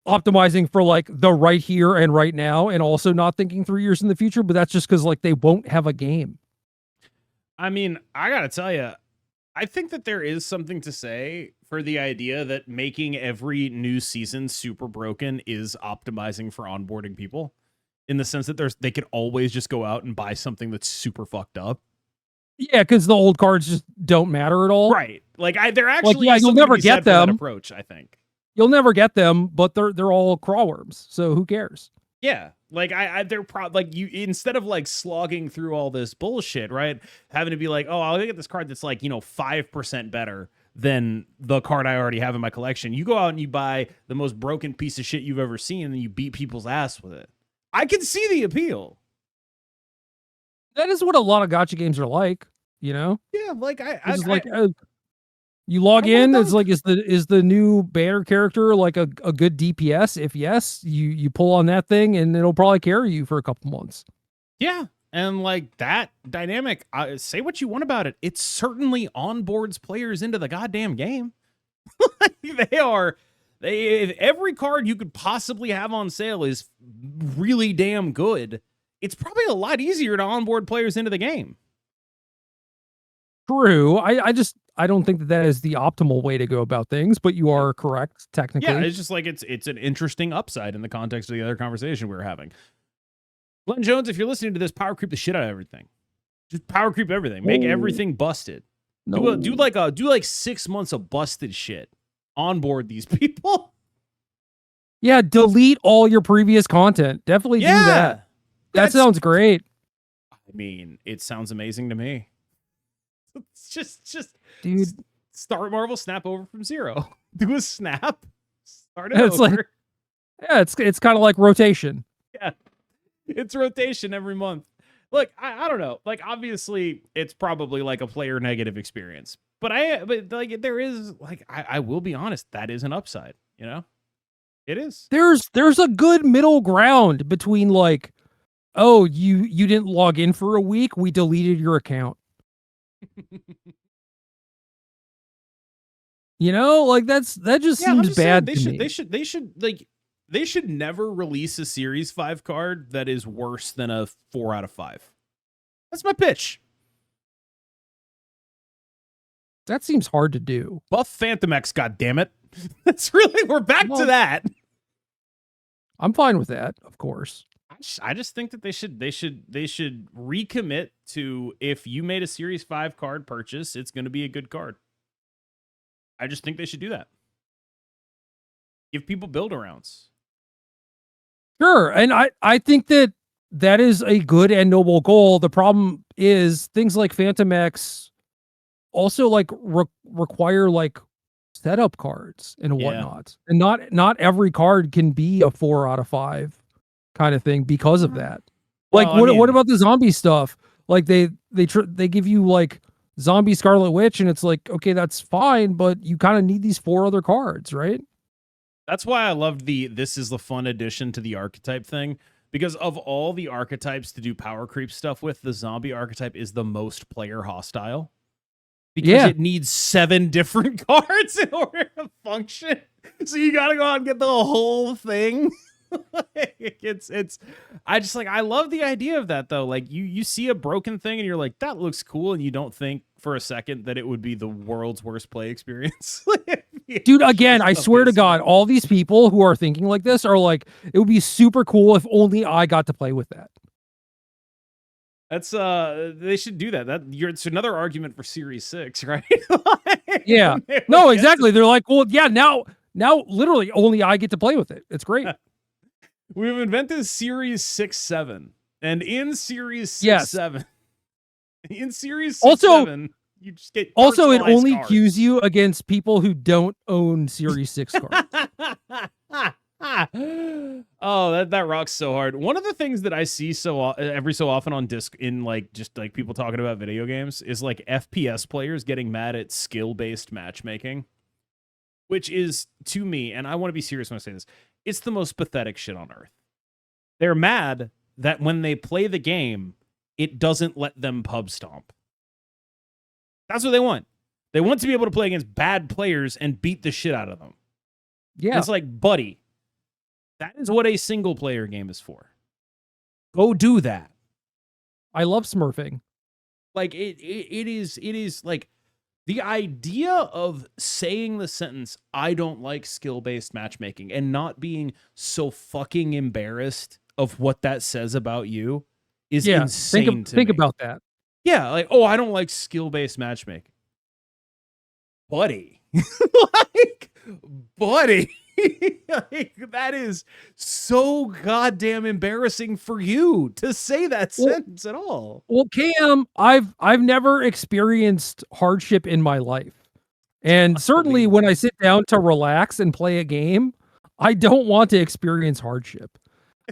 optimizing for like the right here and right now, and also not thinking 3 years in the future, but that's just because like they won't have a game. I mean, I gotta tell you, I think that there is something to say for the idea that making every new season super broken is optimizing for onboarding people, in the sense that they could always just go out and buy something that's super fucked up. Yeah, because the old cards just don't matter at all. Right. Like they're actually you'll never get them. That approach, I think. You'll never get them, but they're all Crawworms, so who cares? Yeah. Like they're like you, instead of like slogging through all this bullshit, right? Having to be like, oh, I'll get this card that's like, 5% better than the card I already have in my collection. You go out and you buy the most broken piece of shit you've ever seen, and then you beat people's ass with it. I can see the appeal. That is what a lot of gacha games are like, Yeah, like you log in, it's like, is the new banner character like a good DPS? If yes, you pull on that thing and it'll probably carry you for a couple months. Yeah, and like that dynamic, say what you want about it, it certainly onboards players into the goddamn game. Every card you could possibly have on sale is really damn good. It's probably a lot easier to onboard players into the game. True. I don't think that is the optimal way to go about things, but you are correct, technically. Yeah, it's just like it's an interesting upside in the context of the other conversation we were having. Glenn Jones, if you're listening to this, power creep the shit out of everything. Just power creep everything. Make everything busted. No. Do like 6 months of busted shit. Onboard these people. Yeah, delete all your previous content. Definitely do that. That sounds great. mean, it sounds amazing to me. It's just dude. Start Marvel, snap over from 0. Do a snap, start it It's over. like, yeah, it's kind of like rotation. Yeah, it's rotation every month. Look, I don't know. Like, obviously, it's probably like a player negative experience, but like there is like I will be honest, that is an upside. You know, it is. There's a good middle ground between like, oh, you didn't log in for a week, we deleted your account. You know, like that just seems bad to me. They should never release a Series 5 card that is worse than a 4 out of 5. That's my pitch. That seems hard to do. Buff Phantom X, goddammit. That's really, we're back to that. I'm fine with that, of course. I just think that they should recommit to, if you made a Series 5 card purchase, it's going to be a good card. I just think they should do that. Give people build-arounds. Sure, and I think that is a good and noble goal. The problem is things like Phantom X also like require like setup cards and whatnot, and not every card can be a 4 out of 5 kind of thing because of that. Like, well, what about the zombie stuff? Like they give you like Zombie Scarlet Witch, and it's like, okay, that's fine, but you kind of need these 4 other cards, right? That's why I loved this is the fun addition to the archetype thing, because of all the archetypes to do power creep stuff with, the zombie archetype is the most player hostile. Because it needs 7 different cards in order to function. So you got to go out and get the whole thing. I love the idea of that though. Like you see a broken thing and you're like, that looks cool, and you don't think for a second that it would be the world's worst play experience. Dude, again, I swear to God, all these people who are thinking like this are like, it would be super cool if only I got to play with that. That's they should do that. It's another argument for Series 6, right? Yeah. No, exactly. They're like, well, yeah, now literally only I get to play with it. It's great. We've invented Series 6-7. And in Series 6-7, in Series 6-7, you just get also it only cards. queues you against people who don't own Series 6 cards. Oh, that rocks so hard. One of the things that I see every so often on disc in like just like people talking about video games is like FPS players getting mad at skill-based matchmaking, which is, to me, and I want to be serious when I say this, it's the most pathetic shit on earth. They're mad that when they play the game, it doesn't let them pub stomp. That's what they want. They want to be able to play against bad players and beat the shit out of them. Yeah. And it's like, buddy, that is what a single player game is for. Go do that. I love smurfing. Like it is like the idea of saying the sentence, I don't like skill-based matchmaking, and not being so fucking embarrassed of what that says about you is insane to me. Think about that. Yeah, like, oh, I don't like skill-based matchmaking. Buddy. Buddy. Like, that is so goddamn embarrassing for you to say that sentence at all. Well, Cam, I've never experienced hardship in my life. And certainly when I sit down to relax and play a game, I don't want to experience hardship.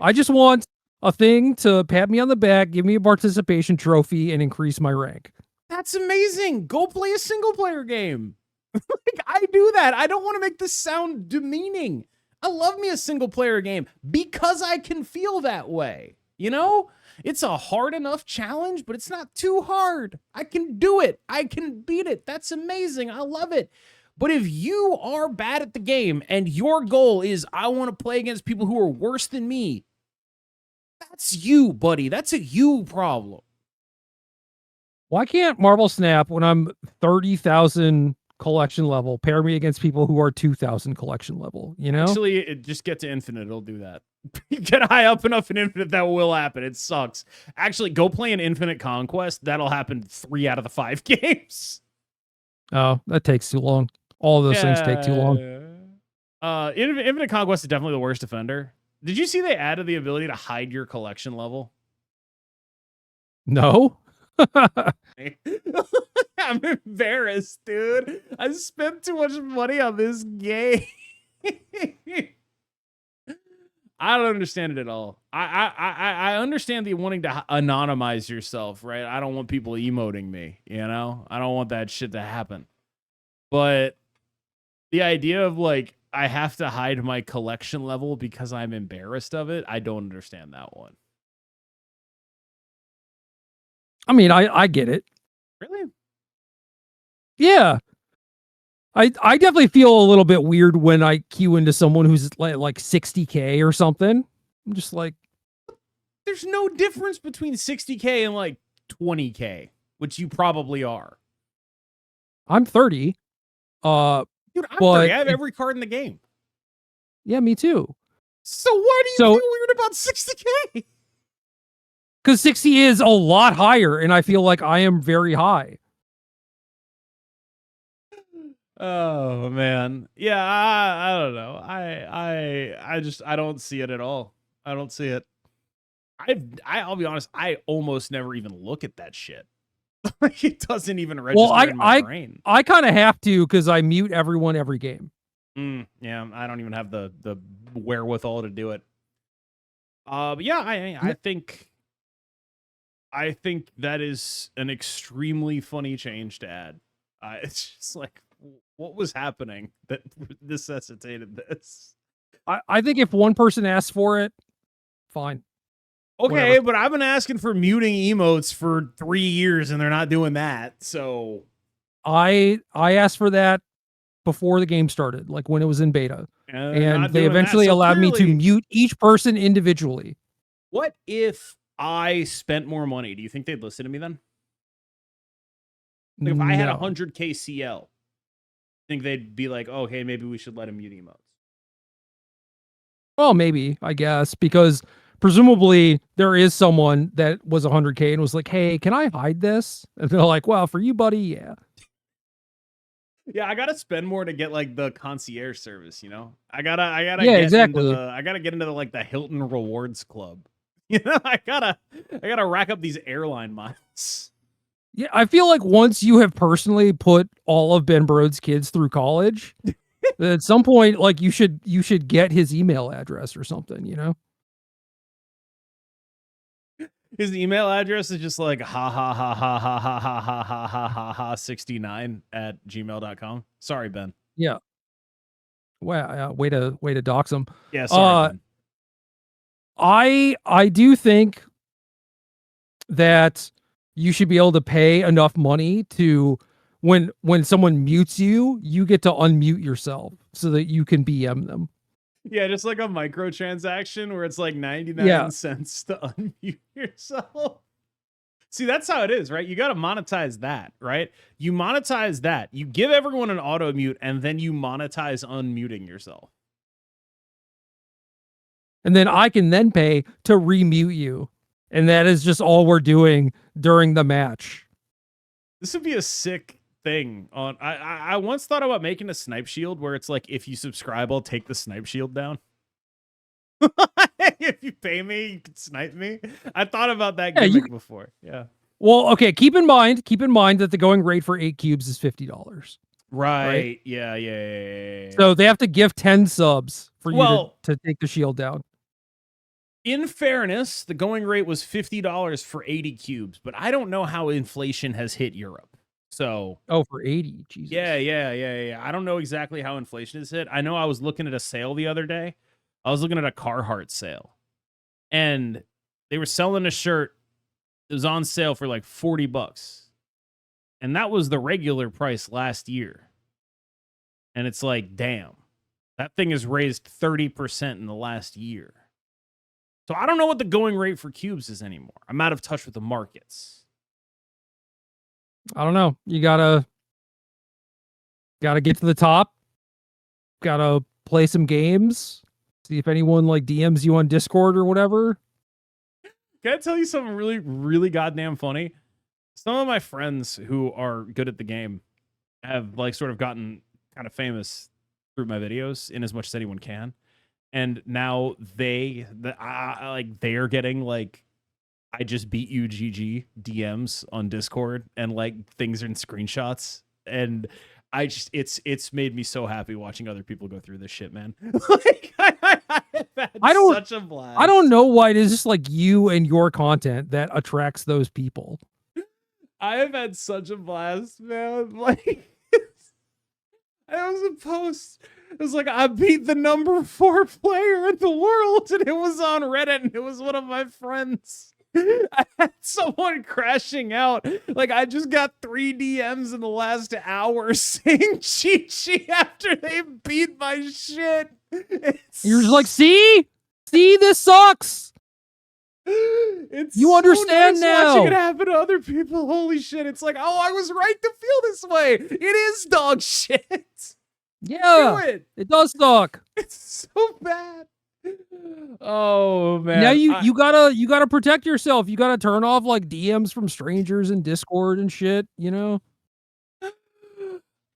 I just want a thing to pat me on the back, give me a participation trophy, and increase my rank. That's amazing. Go play a single player game. Like, I do that. I don't want to make this sound demeaning. I love me a single player game because I can feel that way. You know, it's a hard enough challenge, but it's not too hard. I can do it. I can beat it. That's amazing. I love it. But if you are bad at the game and your goal is, I want to play against people who are worse than me, that's you, buddy. That's a you problem. Why can't Marvel Snap, when I'm 30,000 collection level, pair me against people who are 2,000 collection level, you know? Actually, just get to infinite. It'll do that. Get high up enough in infinite, that will happen. It sucks. Actually, go play an Infinite Conquest. That'll happen 3 out of the 5 games. Oh, that takes too long. All of those things take too long. Infinite Conquest is definitely the worst offender. Did you see they added the ability to hide your collection level? No. I'm embarrassed, dude. I spent too much money on this game. I don't understand it at all. I understand the wanting to anonymize yourself, right? I don't want people emoting me, you know? I don't want that shit to happen. But the idea of like I have to hide my collection level because I'm embarrassed of it, I don't understand that one. I mean, I get it. Really? Yeah. I definitely feel a little bit weird when I queue into someone who's like 60K or something. I'm just like, there's no difference between 60K and like 20K, which you probably are. I'm 30. Dude, I'm 30. I have every card in the game. Yeah, me too. So why do you feel weird about 60K? Because 60 is a lot higher, and I feel like I am very high. Oh man, yeah, I don't know. I don't see it at all. I don't see it. I'll be honest. I almost never even look at that shit. Like it doesn't even register in my brain. I kind of have to because I mute everyone every game. Yeah, I don't even have the wherewithal to do it. But yeah, I think that is an extremely funny change to add. It's just like, what was happening that necessitated this? I think if one person asks for it, fine. Okay, whatever. But I've been asking for muting emotes for 3 years and they're not doing that. So I asked for that before the game started, like when it was in beta. And they eventually allowed me to mute each person individually. What if I spent more money? Do you think they'd listen to me then? Like if I had 100K CL, think they'd be like, oh, hey, maybe we should let him mute emotes. Well, maybe, I guess, because presumably there is someone that was 100K and was like, hey, can I hide this? And they're like, well, for you, buddy, yeah. Yeah, I gotta spend more to get like the concierge service, you know? I gotta yeah, get exactly. into I gotta get into the Hilton Rewards Club. You know, I gotta rack up these airline miles. Yeah, I feel like once you have personally put all of Ben Brode's kids through college, at some point, like you should get his email address or something, you know? His email address is just like ha ha ha ha ha ha ha ha ha ha ha ha 69 at gmail.com. Sorry, Ben. Yeah. Well, way to dox him. Yeah, sorry, Ben. I do think that you should be able to pay enough money to when someone mutes you, you get to unmute yourself so that you can BM them. Yeah, just like a microtransaction where it's like 99 cents to unmute yourself. See, that's how it is, right? You got to monetize that, right? You monetize that. You give everyone an auto mute, and then you monetize unmuting yourself. And then I can then pay to remute you. And that is just all we're doing during the match. This would be a sick thing. I once thought about making a snipe shield where it's like, if you subscribe, I'll take the snipe shield down. If you pay me, you can snipe me. I thought about that gimmick before. Yeah. Well, okay. Keep in mind that the going rate for 8 cubes is $50. Right? Yeah. So they have to give 10 subs for you to take the shield down. In fairness, the going rate was $50 for 80 cubes, but I don't know how inflation has hit Europe. So for 80, Jesus. Yeah. I don't know exactly how inflation has hit. I know I was looking at a sale the other day. I was looking at a Carhartt sale, and they were selling a shirt. It was on sale for like $40, and that was the regular price last year. And it's like, damn, that thing has raised 30% in the last year. So I don't know what the going rate for cubes is anymore. I'm out of touch with the markets. I don't know. You gotta get to the top. Gotta play some games. See if anyone like DMs you on Discord or whatever. Can I tell you something really, really goddamn funny? Some of my friends who are good at the game have like sort of gotten kind of famous through my videos in as much as anyone can. And now they are getting like I just beat you GG DMs on Discord and like things in screenshots. And it's made me so happy watching other people go through this shit, man. Like I've had such a blast. I don't know why it is just like you and your content that attracts those people. I have had such a blast, man. Like I was a post. It was like, I beat the number 4 player in the world, and it was on Reddit, and it was one of my friends. I had someone crashing out. Like, I just got 3 DMs in the last hour saying GG after they beat my shit. You're just like, see, this sucks. You understand so nice now. watching it happen to other people. Holy shit! It's like, oh, I was right to feel this way. It is dog shit. Yeah, it does suck. It's so bad. Oh man! Now you gotta protect yourself. You gotta turn off like DMs from strangers in Discord and shit. You know.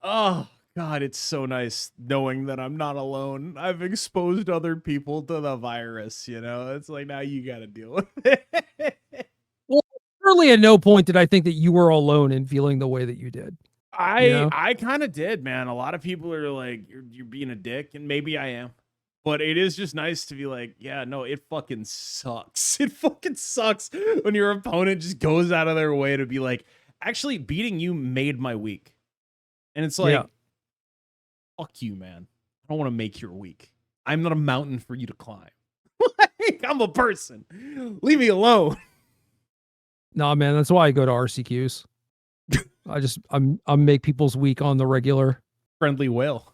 Oh God, it's so nice knowing that I'm not alone. I've exposed other people to the virus. You know, it's like now you got to deal with it. Well, certainly at no point did I think that you were alone in feeling the way that you did. I kind of did, man. A lot of people are like, you're being a dick, and maybe I am. But it is just nice to be like, yeah, no, it fucking sucks. It fucking sucks when your opponent just goes out of their way to be like, actually, beating you made my week. And it's like, fuck you, man. I don't want to make your week. I'm not a mountain for you to climb. Like, I'm a person. Leave me alone. Nah, man, that's why I go to RCQs. I make people's week on the regular. Friendly whale.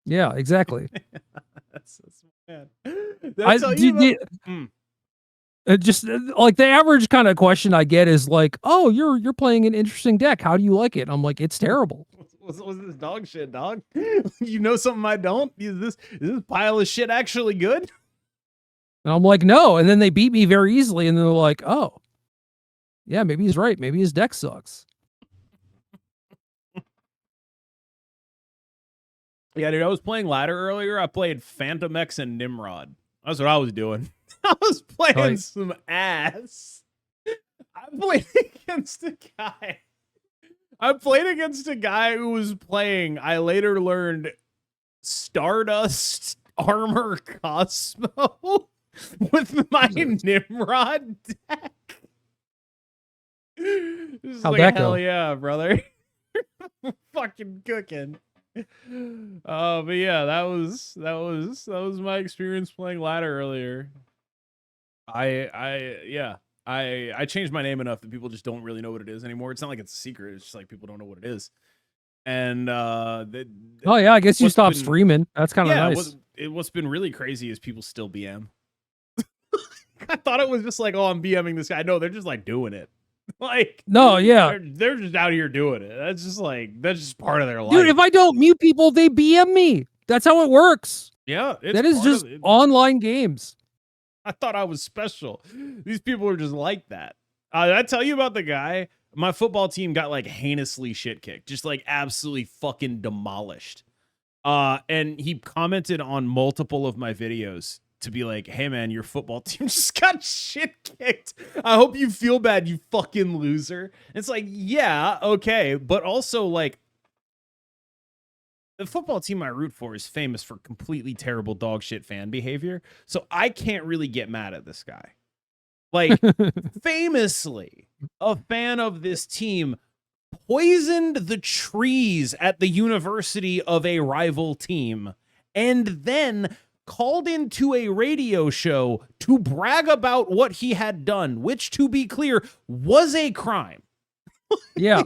Yeah, exactly. That's bad. Just like the average kind of question I get is like, "Oh, you're playing an interesting deck. How do you like it?" I'm like, "It's terrible." What's this dog shit, dog? You know something I don't? Is this pile of shit actually good? And I'm like, "No." And then they beat me very easily, and they're like, "Oh, yeah, maybe he's right. Maybe his deck sucks." Yeah, dude, I was playing ladder earlier. I played Phantom X and Nimrod. That's what I was doing. I was playing some ass. I played against a guy who was playing, I later learned, Stardust Armor Cosmo with my Nimrod deck. How'd that go? Hell yeah, brother. Fucking cooking. But yeah, that was my experience playing ladder earlier. I changed my name enough that people just don't really know what it is anymore. It's not like it's a secret. It's just like people don't know what it is. And oh yeah, I guess you stopped streaming. That's kind of nice. What's been really crazy is people still BM. I thought it was just like, oh, I'm BMing this guy. No, they're just like doing it. Like, no, yeah, they're just out here doing it. That's just part of their life. Dude, if I don't mute people, they BM me. That's how it works. Yeah, that is just online games. I thought I was special. These people are just like that. Did I tell you about the guy? My football team got like heinously shit kicked, just like absolutely fucking demolished. And he commented on multiple of my videos to be like, hey man, your football team just got shit kicked. I hope you feel bad, you fucking loser. And it's like, yeah, okay. But also like, the football team I root for is famous for completely terrible dog shit fan behavior. So I can't really get mad at this guy. Like, famously, a fan of this team poisoned the trees at the university of a rival team and then called into a radio show to brag about what he had done, which, to be clear, was a crime. Yeah.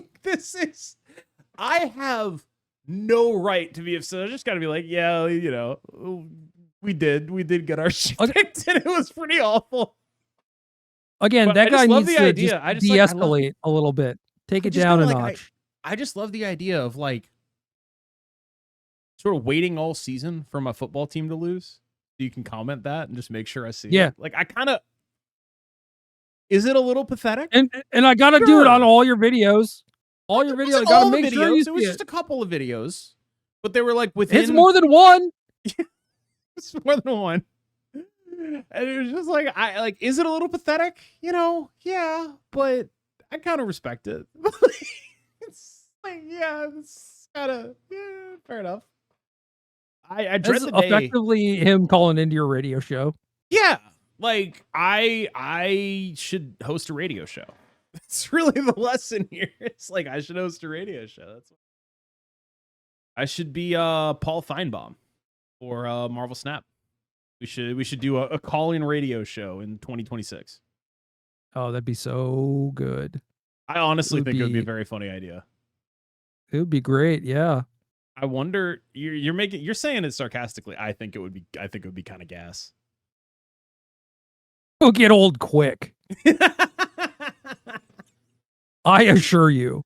I have no right to be upset. I just got to be like, yeah, you know, we did get our shit kicked, and it was pretty awful. Again, that guy needs to just de-escalate a little bit. Take it down a notch. I just love the idea of like sort of waiting all season for my football team to lose. So you can comment that and just make sure I see it. Like, I kind of, is it a little pathetic? And I got to do it on all your videos. All your videos. I got to make sure you see it was just a couple of videos, but they were like within. It's more than one. It's more than one. And it was just like, is it a little pathetic? Yeah, but I kind of respect it. It's like, yeah, it's kind of, yeah, fair enough. I dread It's the day. effectively him calling into your radio show. Yeah, like I should host a radio show. That's really the lesson here. It's like I should host a radio show. I should be Paul Feinbaum or Marvel Snap. We should do a call-in radio show in 2026. Oh, that'd be so good. I honestly think it would be a very funny idea. It would be great, yeah. I wonder, you're saying it sarcastically. I think it would be kind of gas. It'll get old quick. I assure you.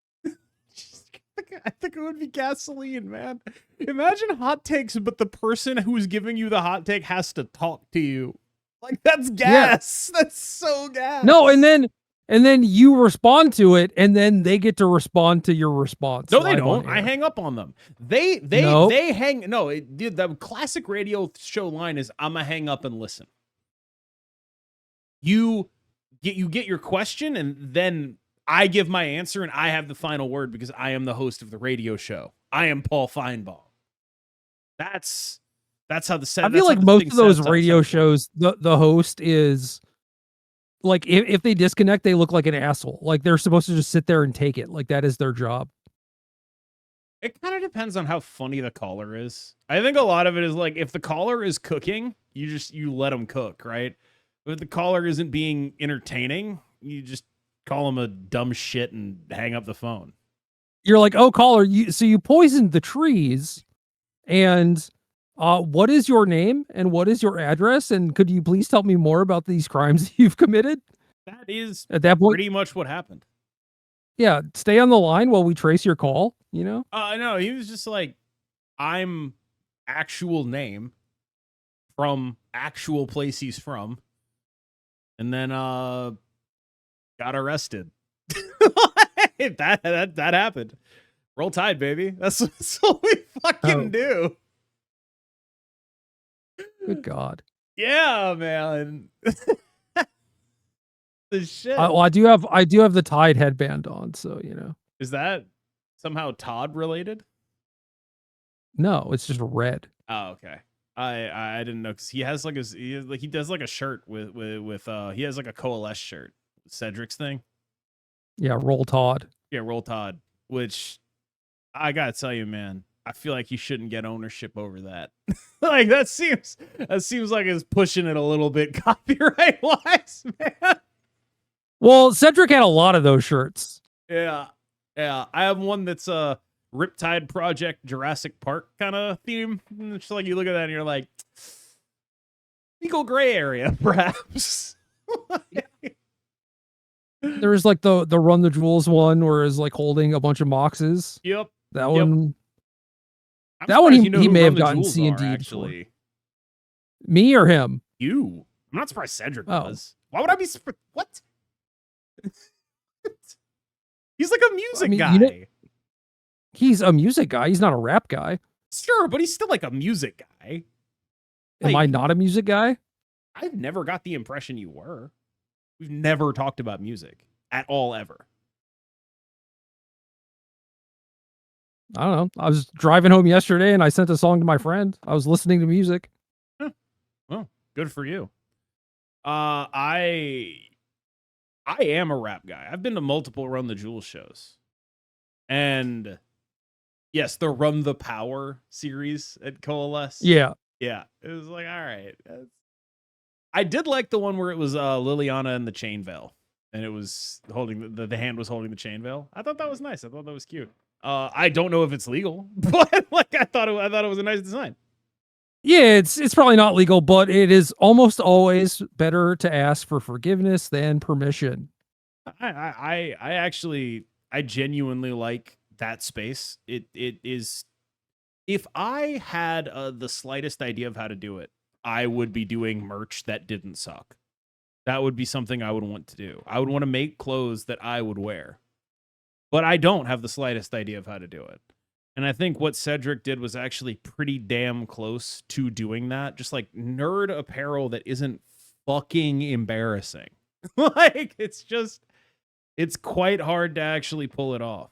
I think it would be gasoline, man. Imagine hot takes, but the person who's giving you the hot take has to talk to you. Like, that's gas. Yeah. That's so gas. No, and then you respond to it, and then they get to respond to your response. No, they don't. I hang up on them. They hang. No, the classic radio show line is, "I'm gonna hang up and listen." You get your question, and then I give my answer, and I have the final word because I am the host of the radio show. I am Paul Feinbaum. That's how the set. I feel like most of those radio shows, the host is like, if they disconnect, they look like an asshole. Like they're supposed to just sit there and take it. Like that is their job. It kind of depends on how funny the caller is. I think a lot of it is like, if the caller is cooking, you let them cook, right? But if the caller isn't being entertaining, you just call them a dumb shit and hang up the phone. You're like, oh, caller, so you poisoned the trees, and what is your name and what is your address, and could you please tell me more about these crimes you've committed? That is at that point pretty much what happened. Yeah, stay on the line while we trace your call. No, he was just like, I'm actual name from actual place he's from, and then got arrested. that happened. Roll Tide, baby. That's what we fucking do. Good God. Yeah, man. The shit. I do have the Tide headband on, so Is that somehow Todd related? No, it's just red. Oh, okay. I didn't know, because he has like he does like a shirt with he has like a Coalesce shirt, Cedric's thing. Yeah, Roll Todd. Yeah, Roll Todd. Which I gotta tell you, man, I feel like you shouldn't get ownership over that. Like that seems like it's pushing it a little bit copyright wise, man. Well, Cedric had a lot of those shirts. Yeah. I have one that's a Riptide Project Jurassic Park kind of theme. It's just like, you look at that and you're like, legal gray area, perhaps. There's like the Run the Jewels one where it's like holding a bunch of boxes. Yep. That one. That one he may have gotten C and D actually. Me or him? You. I'm not surprised Cedric was. Why would I be surprised? What? He's like a music guy. He's a music guy. He's not a rap guy. Sure, but he's still like a music guy. Am I not a music guy? I've never got the impression you were. We've never talked about music at all, ever. I don't know. I was driving home yesterday and I sent a song to my friend. I was listening to music. Huh. Well, good for you. I am a rap guy. I've been to multiple Run the Jewels shows. And yes, the Run the Power series at Coalesce. Yeah. Yeah. It was like, all right. I did like the one where it was Liliana and the chain veil. And it was holding the hand was holding the chain veil. I thought that was nice. I thought that was cute. I don't know if it's legal, but like I thought it was a nice design. Yeah, it's probably not legal, but it is almost always better to ask for forgiveness than permission. I genuinely like that space. It is. If I had the slightest idea of how to do it, I would be doing merch that didn't suck. That would be something I would want to do. I would want to make clothes that I would wear, but I don't have the slightest idea of how to do it. And I think what Cedric did was actually pretty damn close to doing that. Just like nerd apparel that isn't fucking embarrassing. Like, it's quite hard to actually pull it off.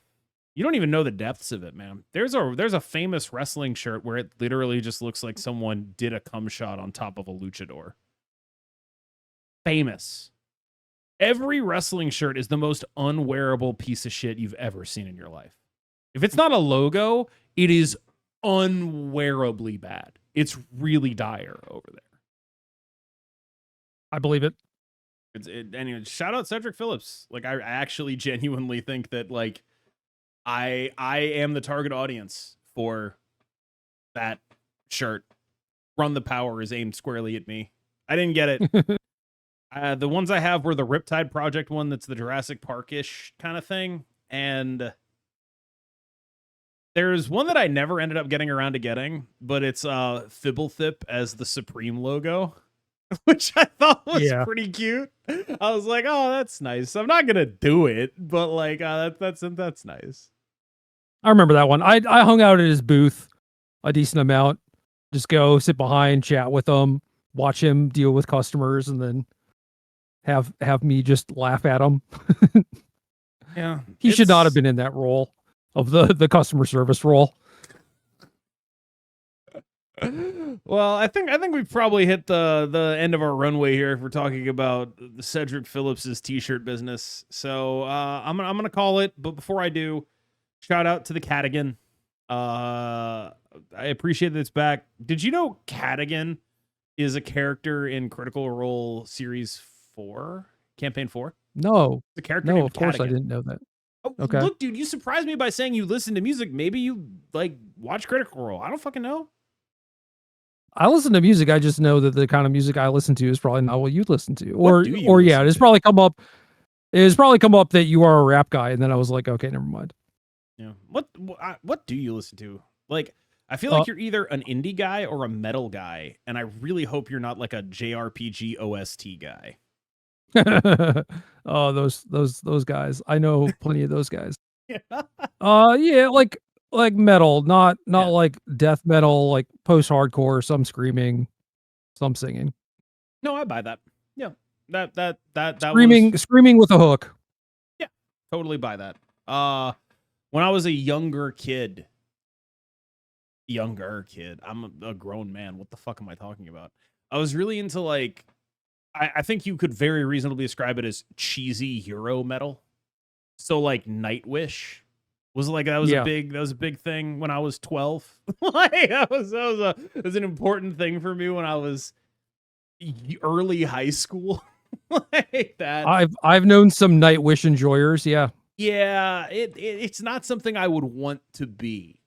You don't even know the depths of it, man. There's a famous wrestling shirt where it literally just looks like someone did a cum shot on top of a luchador. Famous. Every wrestling shirt is the most unwearable piece of shit you've ever seen in your life. If it's not a logo, it is unwearably bad. It's really dire over there. I believe it. Anyway, shout out Cedric Phillips. Like, I actually genuinely think that, like, I am the target audience for that shirt. Run the Power is aimed squarely at me. I didn't get it. The ones I have were the Riptide Project one that's the Jurassic Park-ish kind of thing. And there's one that I never ended up getting around to getting, but it's Fibblethip as the Supreme logo, which I thought was pretty cute. I was like, oh, that's nice. I'm not going to do it, but like, that's nice. I remember that one. I hung out at his booth a decent amount. Just go sit behind, chat with him, watch him deal with customers, and then have me just laugh at him. Yeah. He should not have been in that role of the customer service role. Well, I think we've probably hit the end of our runway here if we're talking about the Cedric Phillips's t-shirt business. So I'm gonna call it, but before I do, shout out to the Cadigan. I appreciate that it's back. Did you know Cadigan is a character in Critical Role Series 4, Campaign 4? No. The character No, named of course Cadigan. I didn't know that. Oh, okay. Look, dude, you surprised me by saying you listen to music. Maybe you like watch Critical Role. I don't fucking know. I listen to music. I just know that the kind of music I listen to is probably not what you listen to. What do you listen it's to? probably come up. It's probably come up that you are a rap guy, and then I was like, okay, never mind. Yeah. What do you listen to? Like, I feel like you're either an indie guy or a metal guy, and I really hope you're not like a JRPG OST guy. Oh, those guys. I know plenty of those guys. Yeah. Yeah, like metal, not like death metal, like post-hardcore, some screaming, some singing. No, I buy that. Yeah. That Screaming with a hook. Yeah. Totally buy that. When I was a younger kid, I'm a grown man. What the fuck am I talking about? I was really into like, I think you could very reasonably describe it as cheesy Euro metal. So like Nightwish was like, that was a big thing when I was 12. Like that was an important thing for me when I was early high school. Like that. I've known some Nightwish enjoyers, yeah. Yeah, it's not something I would want to be.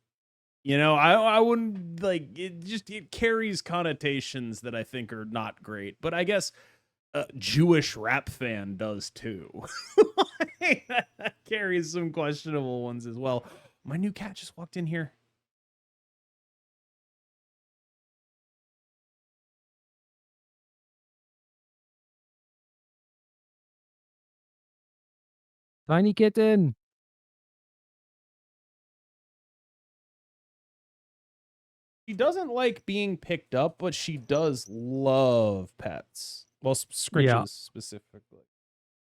You know, I wouldn't like it. It carries connotations that I think are not great. But I guess a Jewish rap fan does too. That carries some questionable ones as well. My new cat just walked in here. Tiny kitten. She doesn't like being picked up, but she does love pets. Well, Scritches specifically.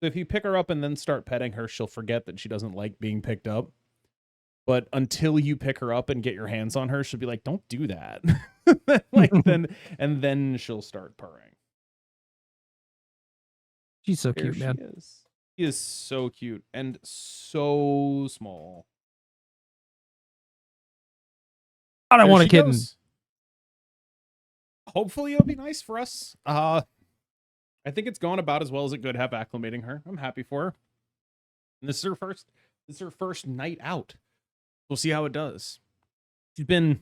So if you pick her up and then start petting her, she'll forget that she doesn't like being picked up. But until you pick her up and get your hands on her, she'll be like, "Don't do that." then she'll start purring. She's so cute, man. She is so cute and so small. I don't want a kitten. Hopefully it'll be nice for us. I think it's gone about as well as it could have acclimating her. I'm happy for her. And this is her first night out. We'll see how it does. She's been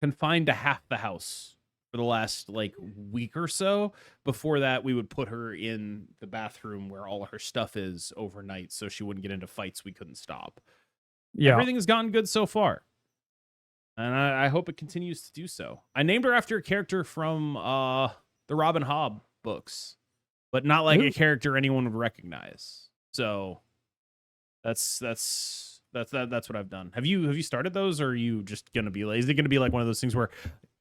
confined to half the house for the last like week or so. Before that, we would put her in the bathroom where all of her stuff is overnight so she wouldn't get into fights we couldn't stop. Yeah. Everything has gone good so far. And I hope it continues to do so. I named her after a character from the Robin Hobb books, but not like a character anyone would recognize. So that's That's what I've done. Have you started those, or are you just gonna be like? Is it gonna be like one of those things where,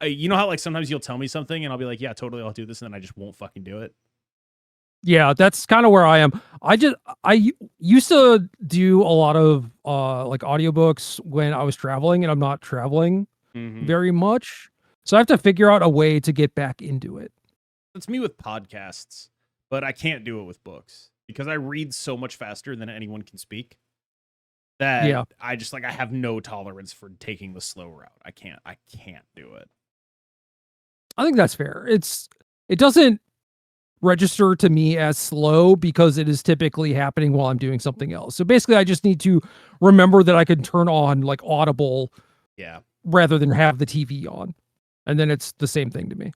you know how like sometimes you'll tell me something and I'll be like, yeah, totally, I'll do this, and then I just won't fucking do it. Yeah, that's kind of where I am. I used to do a lot of like audiobooks when I was traveling, and I'm not traveling very much. So I have to figure out a way to get back into it. It's me with podcasts, but I can't do it with books because I read so much faster than anyone can speak. That I just like I have no tolerance for taking the slow route. I can't do it. I think that's fair. It doesn't register to me as slow because it is typically happening while I'm doing something else. So basically I just need to remember that I can turn on like Audible rather than have the TV on. And then it's the same thing to me.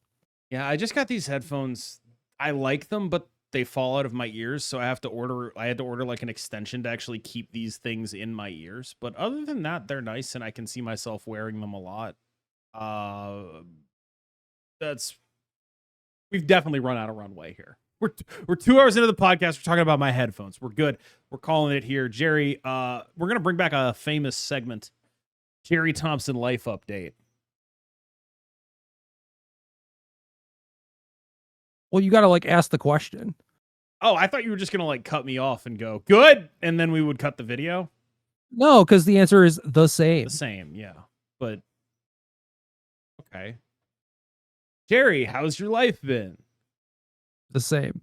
Yeah, I just got these headphones. I like them, but they fall out of my ears, so I had to order like an extension to actually keep these things in my ears. But other than that, they're nice and I can see myself wearing them a lot. We've definitely run out of runway here. We're 2 hours into the podcast. We're talking about my headphones. We're good. We're calling it here. Gerry, we're going to bring back a famous segment, Gerry Thompson Life Update. Well, you got to like ask the question. Oh, I thought you were just going to like cut me off and go, good. And then we would cut the video. No, because the answer is the same. The same, yeah. But, okay. Gerry, how's your life been? The same.